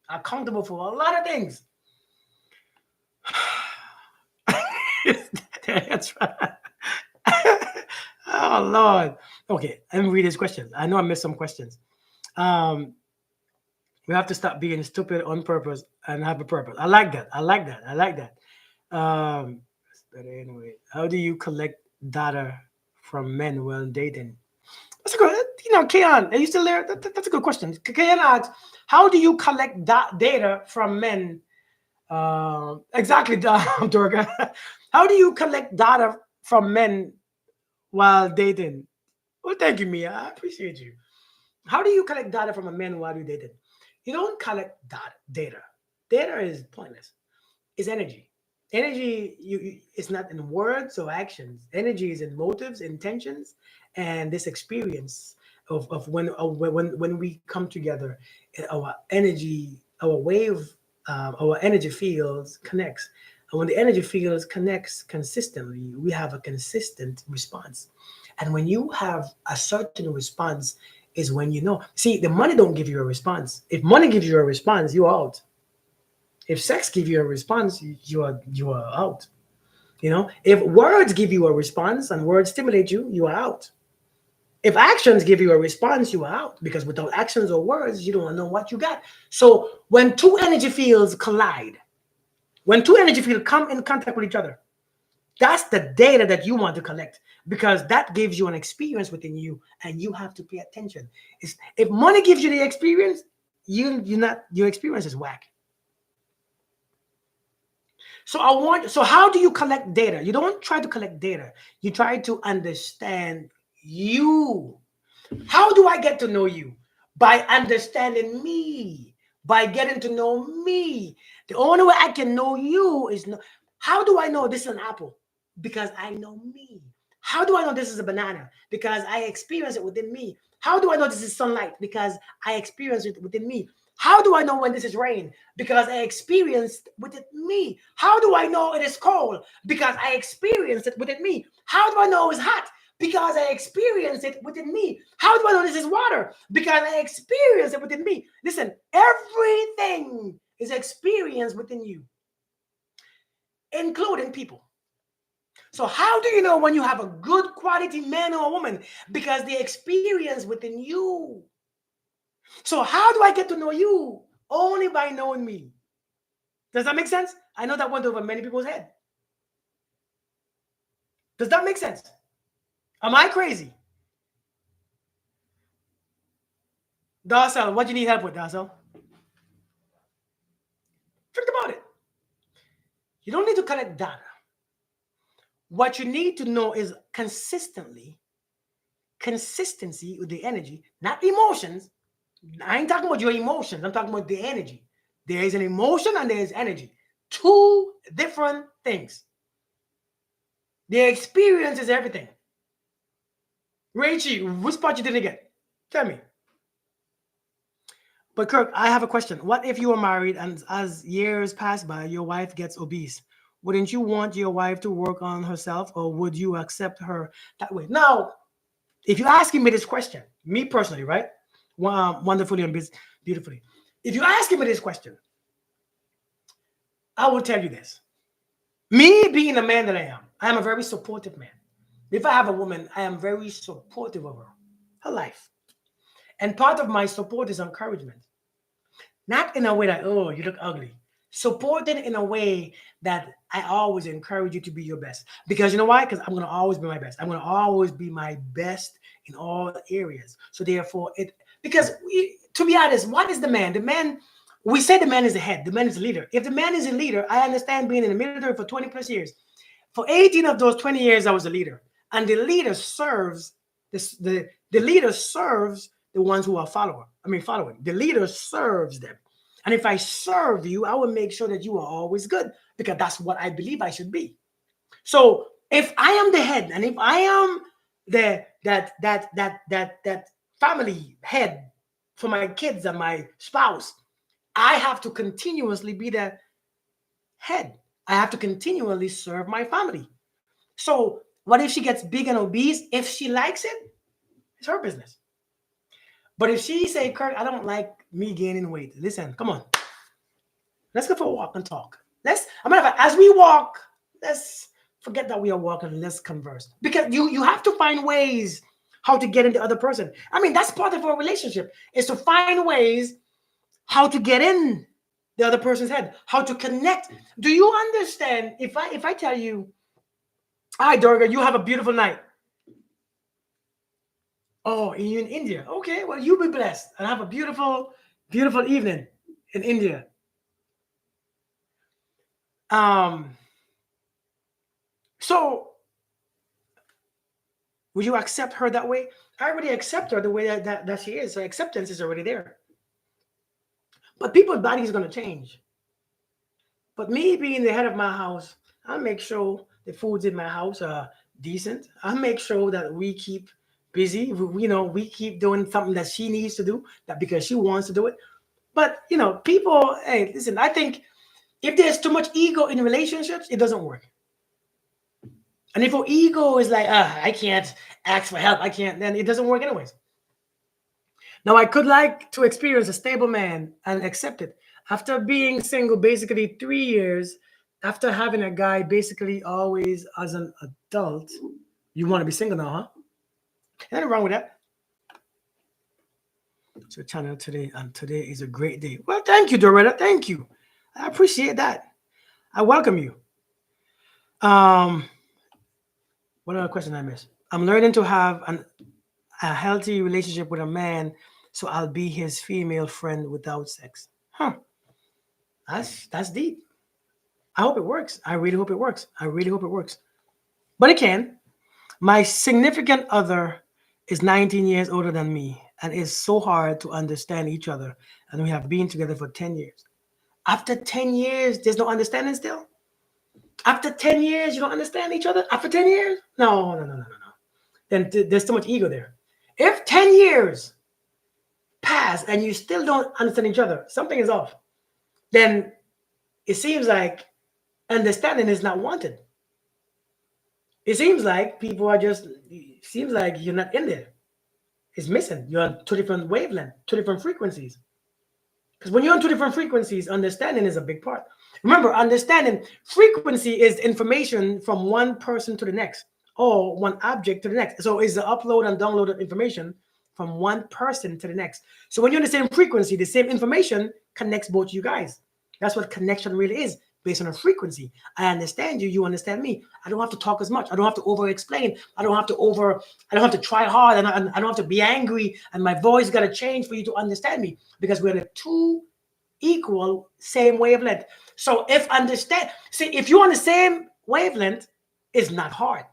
Speaker 1: Accountable for a lot of things. That's right. Oh Lord. Okay, let me read his questions. I know I missed some questions. We have to stop being stupid on purpose and have a purpose. I like that. But anyway, how do you collect data from men while dating? That's a good, Keon, are you still there? That's a good question. Keon asks, how do you collect data from men? Exactly, Durga. How do you collect data from men while dating? Well, thank you, Mia. I appreciate you. How do you collect data from a man while you're dating? You don't collect data. Data is pointless. It's energy. Energy is not in words or actions. Energy is in motives, intentions, and this experience of when we come together, our energy, our energy fields connects. And when the energy fields connects consistently, we have a consistent response. And when you have a certain response, is when you know. See, the money don't give you a response. If money gives you a response, you're out. If sex gives you a response, you are out. If words give you a response and words stimulate you, you are out. If actions give you a response, you are out, because without actions or words, you don't know what you got. So when two energy fields collide, when two energy fields come in contact with each other, that's the data that you want to collect. because that gives you an experience within you, and you have to pay attention. If money gives you the experience, you're not, your experience is whack. So how do you collect data? You don't try to collect data. You try to understand you. How do I get to know you? By understanding me, by getting to know me. The only way I can know you is how do I know this is an apple? Because I know me. How do I know this is a banana? Because I experience it within me. How do I know this is sunlight? Because I experience it within me. How do I know when this is rain? Because I experienced within me. How do I know it is cold? Because I experienced it within me. How do I know it's hot? Because I experienced it within me. How do I know this is water? Because I experienced it within me. Listen, everything is experienced within you, including people. So how do you know when you have a good quality man or woman? Because they experience within you. So how do I get to know you? Only by knowing me. Does that make sense? I know that went over many people's head. Does that make sense? Am I crazy? Darcel, what do you need help with, Darcel? Think about it. You don't need to collect data. What you need to know is consistency with the energy, not emotions. I ain't talking about your emotions. I'm talking about the energy. There is an emotion and there is energy. Two different things. The experience is everything. Rachie, which part you didn't get? Tell me. But Kirk, I have a question. What if you were married and as years pass by, your wife gets obese? Wouldn't you want your wife to work on herself, or would you accept her that way? Now, if you're asking me this question, me personally, right? Wonderfully and beautifully. If you're asking me this question, I will tell you this. Me being the man that I am a very supportive man. If I have a woman, I am very supportive of her life. And part of my support is encouragement. Not in a way that, oh, you look ugly. Supporting in a way that I always encourage you to be your best. Because you know why? Because I'm going to always be my best. I'm going to always be my best in all areas. So therefore, to be honest, what is the man? The man, we say the man is the head. The man is the leader. If the man is a leader, I understand being in the military for 20 plus years. For 18 of those 20 years, I was a leader. And the leader serves the leader serves the ones who are following. The leader serves them. And if I serve you, I will make sure that you are always good, because that's what I believe I should be. So if I am the head, and if I am that family head for my kids and my spouse, I have to continuously be the head. I have to continually serve my family. So what if she gets big and obese? If she likes it, it's her business. But if she say, Kurt, I don't like me gaining weight. Listen, come on. Let's go for a walk and talk. A matter of fact, as we walk, let's forget that we are walking. Let's converse. Because you have to find ways how to get into the other person. I mean, that's part of our relationship, is to find ways how to get in the other person's head, how to connect. Do you understand? If I tell you, hi, Durga, you have a beautiful night. Oh, you're in India. Okay, well, you be blessed and have a beautiful, beautiful evening in India. So would you accept her that way? I already accept her the way that she is. So acceptance is already there. But people's body is going to change. But me being the head of my house, I make sure the foods in my house are decent. I make sure that we keep busy. We keep doing something that she needs to do, that because she wants to do it. But people, hey, listen, I think if there's too much ego in relationships, it doesn't work. And if your ego is like, I can't ask for help, I can't, then it doesn't work anyways. Now, I could like to experience a stable man and accept it. After being single basically 3 years, after having a guy basically always as an adult, you want to be single now, huh? Nothing wrong with that. So channel today, and today is a great day. Well, thank you, Doretta. Thank you. I appreciate that. I welcome you. What other question I missed? I'm learning to have a healthy relationship with a man, so I'll be his female friend without sex. Huh. That's deep. I hope it works. I really hope it works. I really hope it works. But it can. My significant other is 19 years older than me, and it's so hard to understand each other. And we have been together for 10 years. After 10 years, there's no understanding still? After 10 years, you don't understand each other? After 10 years? No, no, no, no, no, no. Then there's too much ego there. If 10 years pass and you still don't understand each other, something is off. Then it seems like understanding is not wanted. It seems like people are just, it seems like you're not in there. It's missing. You're on two different wavelengths, two different frequencies. Because when you're on two different frequencies, understanding is a big part. Remember, understanding frequency is information from one person to the next, or one object to the next. So it's the upload and download of information from one person to the next. So when you're in the same frequency, the same information connects both you guys. That's what connection really is, based on a frequency. I understand you, you understand me. I don't have to talk as much. I don't have to over explain. I don't have to try hard, and I don't have to be angry, and my voice got to change for you to understand me, because we're in a two equal same wavelength. So if you're on the same wavelength, it's not hard.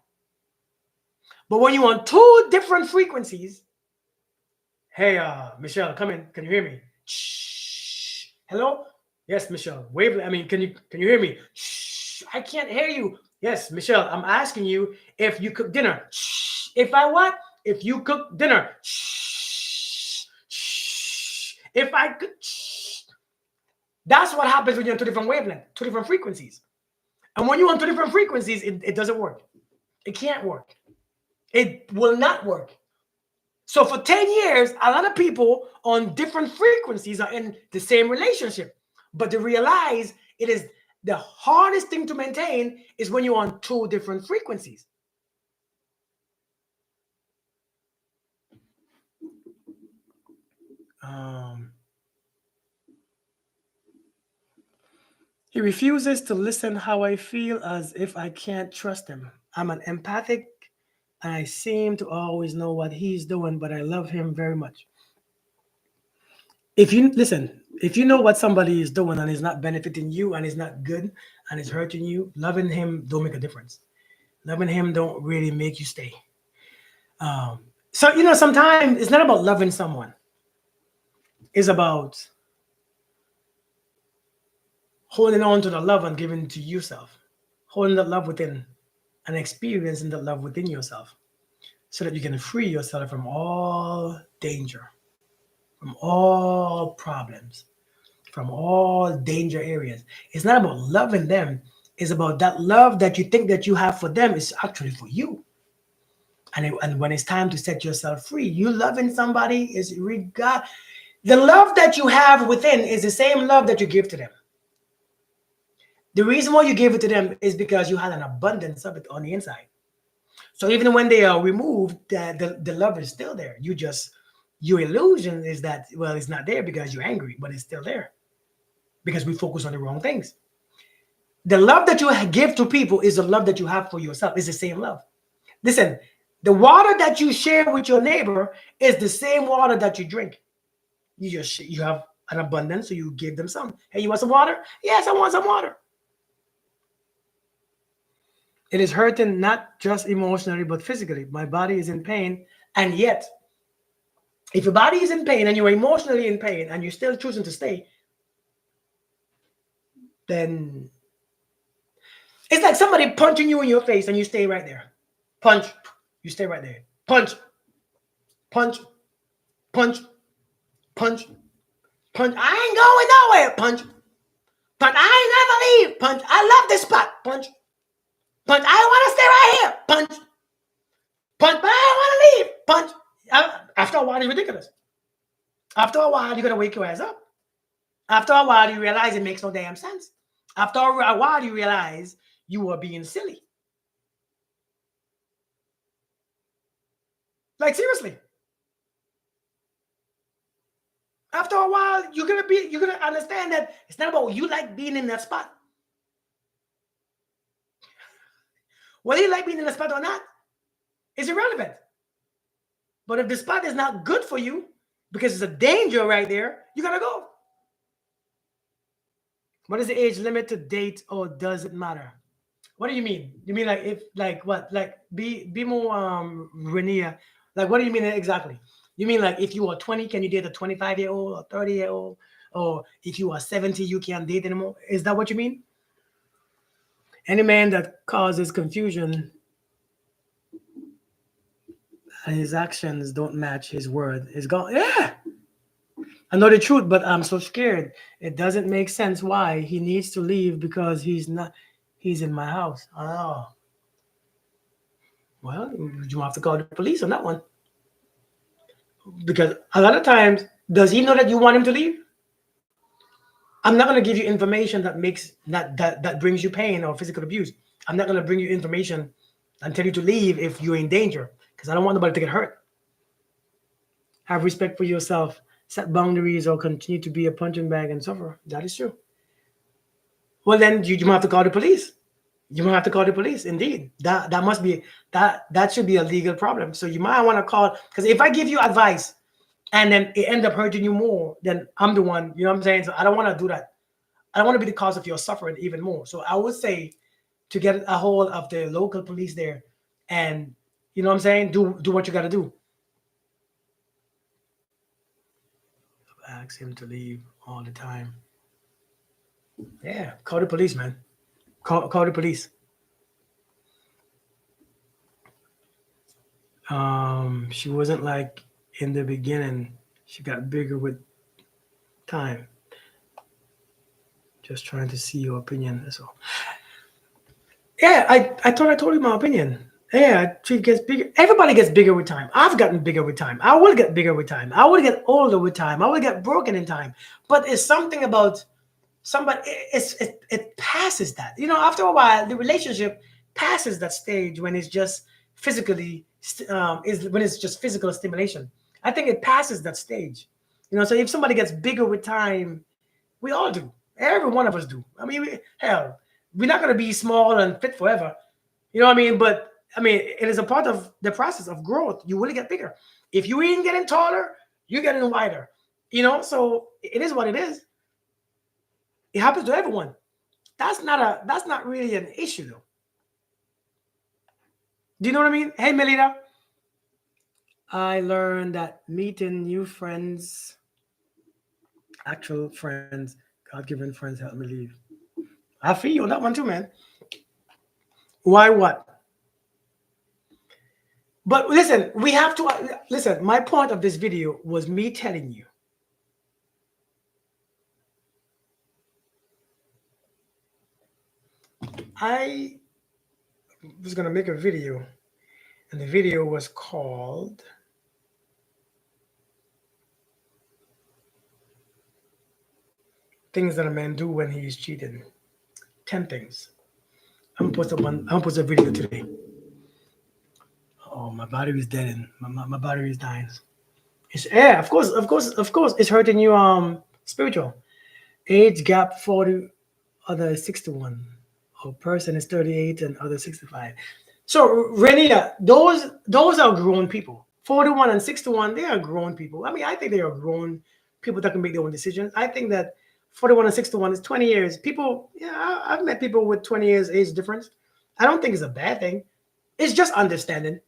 Speaker 1: But when you're on two different frequencies, hey, Michelle, come in. Can you hear me? Shh. Hello? Yes, Michelle. Wavelength. I mean, can you hear me? Shh. I can't hear you. Yes, Michelle. I'm asking you if you cook dinner. Shh. If I what? If you cook dinner. Shh. Shh. If I could. Shh. That's what happens when you're on two different wavelengths, two different frequencies. And when you're on two different frequencies, it doesn't work. It can't work. It will not work. So for 10 years, a lot of people on different frequencies are in the same relationship. But to realize it is the hardest thing to maintain is when you're on two different frequencies. He refuses to listen how I feel, as if I can't trust him. I'm an empathic, and I seem to always know what he's doing, but I love him very much. If you listen, if you know what somebody is doing and is not benefiting you and is not good and is hurting you, loving him don't make a difference. Loving him don't really make you stay. So sometimes it's not about loving someone. It's about holding on to the love and giving to yourself, holding that love within and experiencing that love within yourself, so that you can free yourself from all danger, from all problems, from all danger areas. It's not about loving them. It's about that love that you think that you have for them is actually for you. And when it's time to set yourself free, you loving somebody is regard. The love that you have within is the same love that you give to them. The reason why you give it to them is because you had an abundance of it on the inside. So even when they are removed, the love is still there. Your illusion is that, well, it's not there because you're angry, but it's still there because we focus on the wrong things. The love that you give to people is the love that you have for yourself. It's the same love. Listen, the water that you share with your neighbor is the same water that you drink. You have an abundance, so you give them some. Hey, you want some water? Yes, I want some water. It is hurting not just emotionally, but physically. My body is in pain, and yet, if your body is in pain and you're emotionally in pain and you're still choosing to stay, then it's like somebody punching you in your face and you stay right there. Punch, you stay right there. Punch, punch, punch, punch, punch. I ain't going nowhere. Punch, punch. I ain't never leave. Punch. I love this spot. Punch, punch. I want to stay right here. Punch, punch. But I want to leave. Punch. After a while, it's ridiculous. After a while, you gotta wake your ass up. After a while, you realize it makes no damn sense. After a while, you realize you are being silly. Like seriously. After a while, you're gonna understand that it's not about you like being in that spot. Whether you like being in the spot or not, It's irrelevant. But if the spot is not good for you because it's a danger right there, you gotta go. What is the age limit to date, or does it matter? What do you mean? You mean like if like what? Like be more Renia. Like what do you mean exactly? You mean like if you are 20, can you date a 25-year-old or 30-year-old? Or if you are 70, you can't date anymore? Is that what you mean? Any man that causes confusion and his actions don't match his word is gone. Yeah. I know the truth, but I'm so scared. It doesn't make sense why he needs to leave because he's in my house. Oh. Well, you have to call the police on that one. Because a lot of times, does he know that you want him to leave? I'm not going to give you information that makes that brings you pain or physical abuse. I'm not going to bring you information and tell you to leave if you're in danger because I don't want nobody to get hurt. Have respect for yourself, set boundaries, or continue to be a punching bag and suffer. That is true. Well, then you might have to call the police. You might have to call the police. Indeed, that must be that should be a legal problem. So you might want to call because if I give you advice and then it end up hurting you more, then I'm the one. You know what I'm saying? So I don't want to do that. I don't want to be the cause of your suffering even more. So I would say to get a hold of the local police there, and you know what I'm saying. Do what you got to do. Ask him to leave all the time. Yeah, call the police, man. Call the police. She wasn't like in the beginning. She got bigger with time. Just trying to see your opinion. That's all. Yeah, I thought I told you my opinion. Yeah, she gets bigger. Everybody gets bigger with time. I've gotten bigger with time. I will get bigger with time. I will get older with time. I will get broken in time. But it's something about somebody. It passes that. You know, after a while, the relationship passes that stage when it's just physically is when it's just physical stimulation. I think it passes that stage. You know, so if somebody gets bigger with time, we all do. Every one of us do. I mean, hell, we're not going to be small and fit forever. You know what I mean? But I mean, it is a part of the process of growth. You will get bigger. If you ain't getting taller, you're getting wider. You know, so it is what it is. It happens to everyone. That's not really an issue though. Do you know what I mean? Hey Melita, I learned that meeting new friends, actual friends, God-given friends help me leave. I feel you on that one too, man. Why what? But listen, we have to listen. My point of this video was me telling you. I was going to make a video, and the video was called Things That a Man Do When He's Cheating. 10 things. I'm gonna post a video today. Oh, my battery is dead and my battery is dying. It's yeah, of course, it's hurting you spiritual. Age gap 40, other 61. A person is 38 and other 65. So Renia, those are grown people. 41 and 61, they are grown people. I mean, I think they are grown people that can make their own decisions. I think that 41 and 61 is 20 years. People, yeah, I've met people with 20 years age difference. I don't think it's a bad thing. It's just understanding.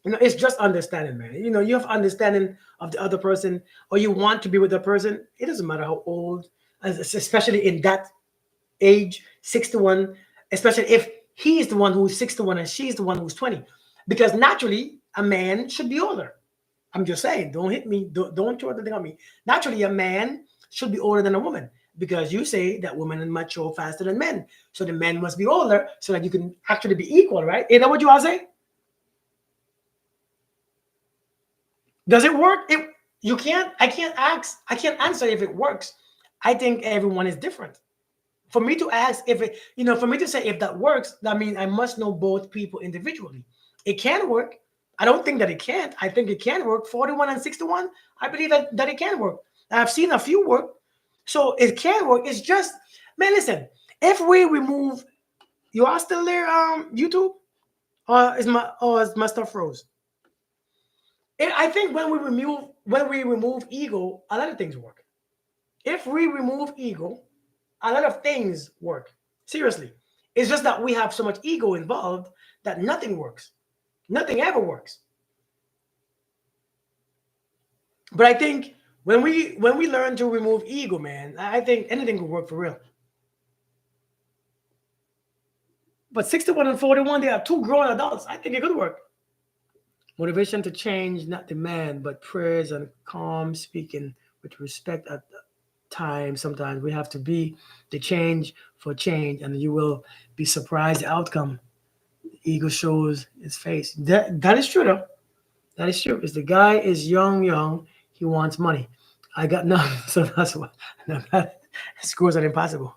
Speaker 1: You know, it's just understanding, man. You know, you have understanding of the other person, or you want to be with the person. It doesn't matter how old, especially in that age, 61, especially if he is the one who's 61 and she's the one who's 20. Because naturally, a man should be older. I'm just saying, don't hit me, don't throw the thing on me. Naturally, a man should be older than a woman because you say that women mature faster than men. So the men must be older so that you can actually be equal, right? Is that what you are saying? Does it work? You can't, I can't answer if it works. I think everyone is different. For me to ask if it, you know, for me to say if that works, that means I must know both people individually. It can work. I don't think that it can't. I think it can work. 41 and 61, I believe that it can work. I've seen a few work. So it can work. It's just, man, listen, if we remove, you are still there, YouTube? Is my stuff froze? I think when we remove ego, a lot of things work. If we remove ego, a lot of things work. Seriously. It's just that we have so much ego involved that nothing works. Nothing ever works. But I think when we learn to remove ego, man, I think anything could work for real. But 61 and 41, they are two grown adults. I think it could work. Motivation to change, not demand, but prayers and calm speaking with respect at times. Sometimes we have to be the change for change, and you will be surprised the outcome. Ego shows its face. That is true though. That is true. Is the guy is young, he wants money. I got none, so that's what that scores are impossible.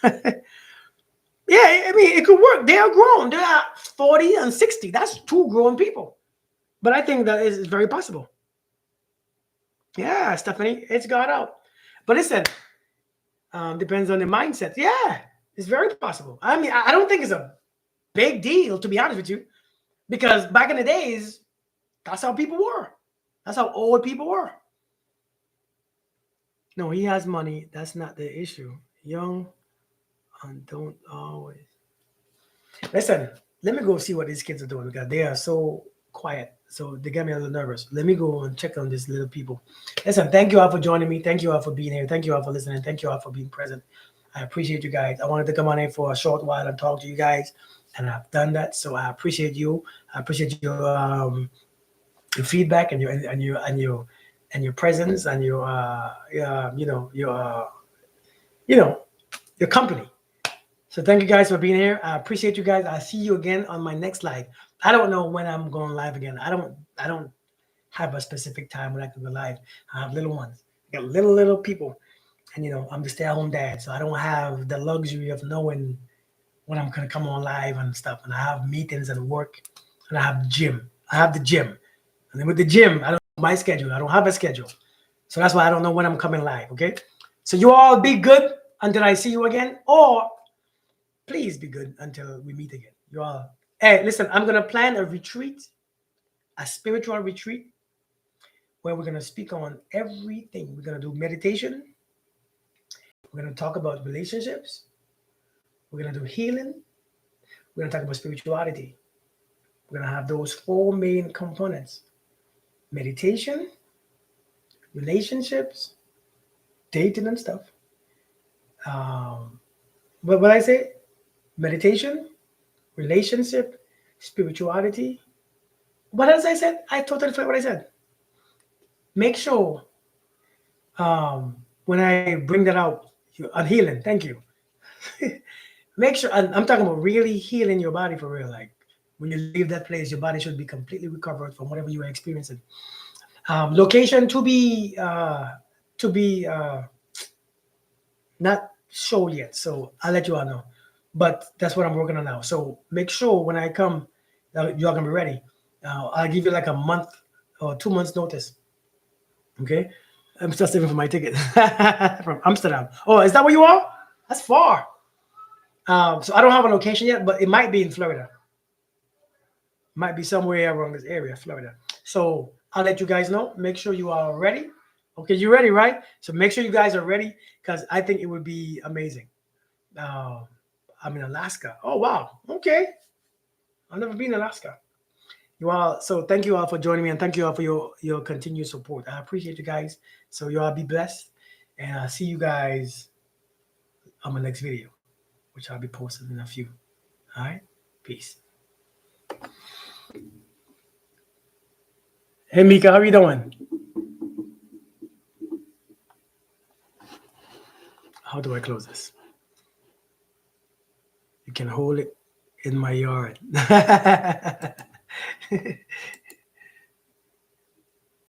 Speaker 1: Yeah, I mean it could work. They are grown. They are 40 and 60. That's two grown people. But I think that is very possible. Yeah, Stephanie, it's got out. But listen, depends on the mindset. Yeah, it's very possible. I mean, I don't think it's a big deal to be honest with you, because back in the days, that's how people were. That's how old people were. No, he has money. That's not the issue. Young and don't always. Listen, let me go see what these kids are doing because they are so quiet. So they get me a little nervous. Let me go and check on these little people. Listen, thank you all for joining me. Thank you all for being here. Thank you all for listening. Thank you all for being present. I appreciate you guys. I wanted to come on here for a short while and talk to you guys, and I've done that. So I appreciate you. I appreciate your feedback and your presence and your you know your company. So thank you guys for being here. I appreciate you guys. I'll see you again on my next live. I don't know when I'm going live again. I don't have a specific time when I can go live. I have little ones. I got little people. And I'm the stay-at-home dad. So I don't have the luxury of knowing when I'm gonna come on live and stuff. And I have meetings and work and I have gym. I have the gym. And then with the gym, I don't know my schedule. I don't have a schedule. So that's why I don't know when I'm coming live. Okay. So you all be good until I see you again. Or please be good until we meet again. You all. Hey, listen, I'm gonna plan a retreat, a spiritual retreat, where we're gonna speak on everything. We're gonna do meditation. We're gonna talk about relationships. We're gonna do healing. We're gonna talk about spirituality. We're gonna have those four main components: meditation, relationships, dating and stuff. What I say? Meditation, relationship, spirituality. What else I said? I totally forgot what I said. Make sure when I bring that out, on healing. Thank you. Make sure I'm talking about really healing your body for real. Like when you leave that place, your body should be completely recovered from whatever you were experiencing. Location to be not show yet, so I'll let you all know. But that's what I'm working on now. So make sure when I come, you're gonna be ready. I'll give you like a month or 2 months notice. Okay, I'm still saving for my ticket from Amsterdam. Oh, is that where you are? That's far. So I don't have a location yet, but it might be in Florida. Might be somewhere around this area, Florida. So I'll let you guys know. Make sure you are ready. Okay, you ready, right? So make sure you guys are ready because I think it would be amazing. Uh, I'm in Alaska. Oh wow. Okay. I've never been in Alaska. You all. So thank you all for joining me and thank you all for your continued support. I appreciate you guys. So you all be blessed, and I'll see you guys on my next video, which I'll be posting in a few. All right. Peace. Hey Mika, how are you doing? How do I close this? You can hold it in my yard.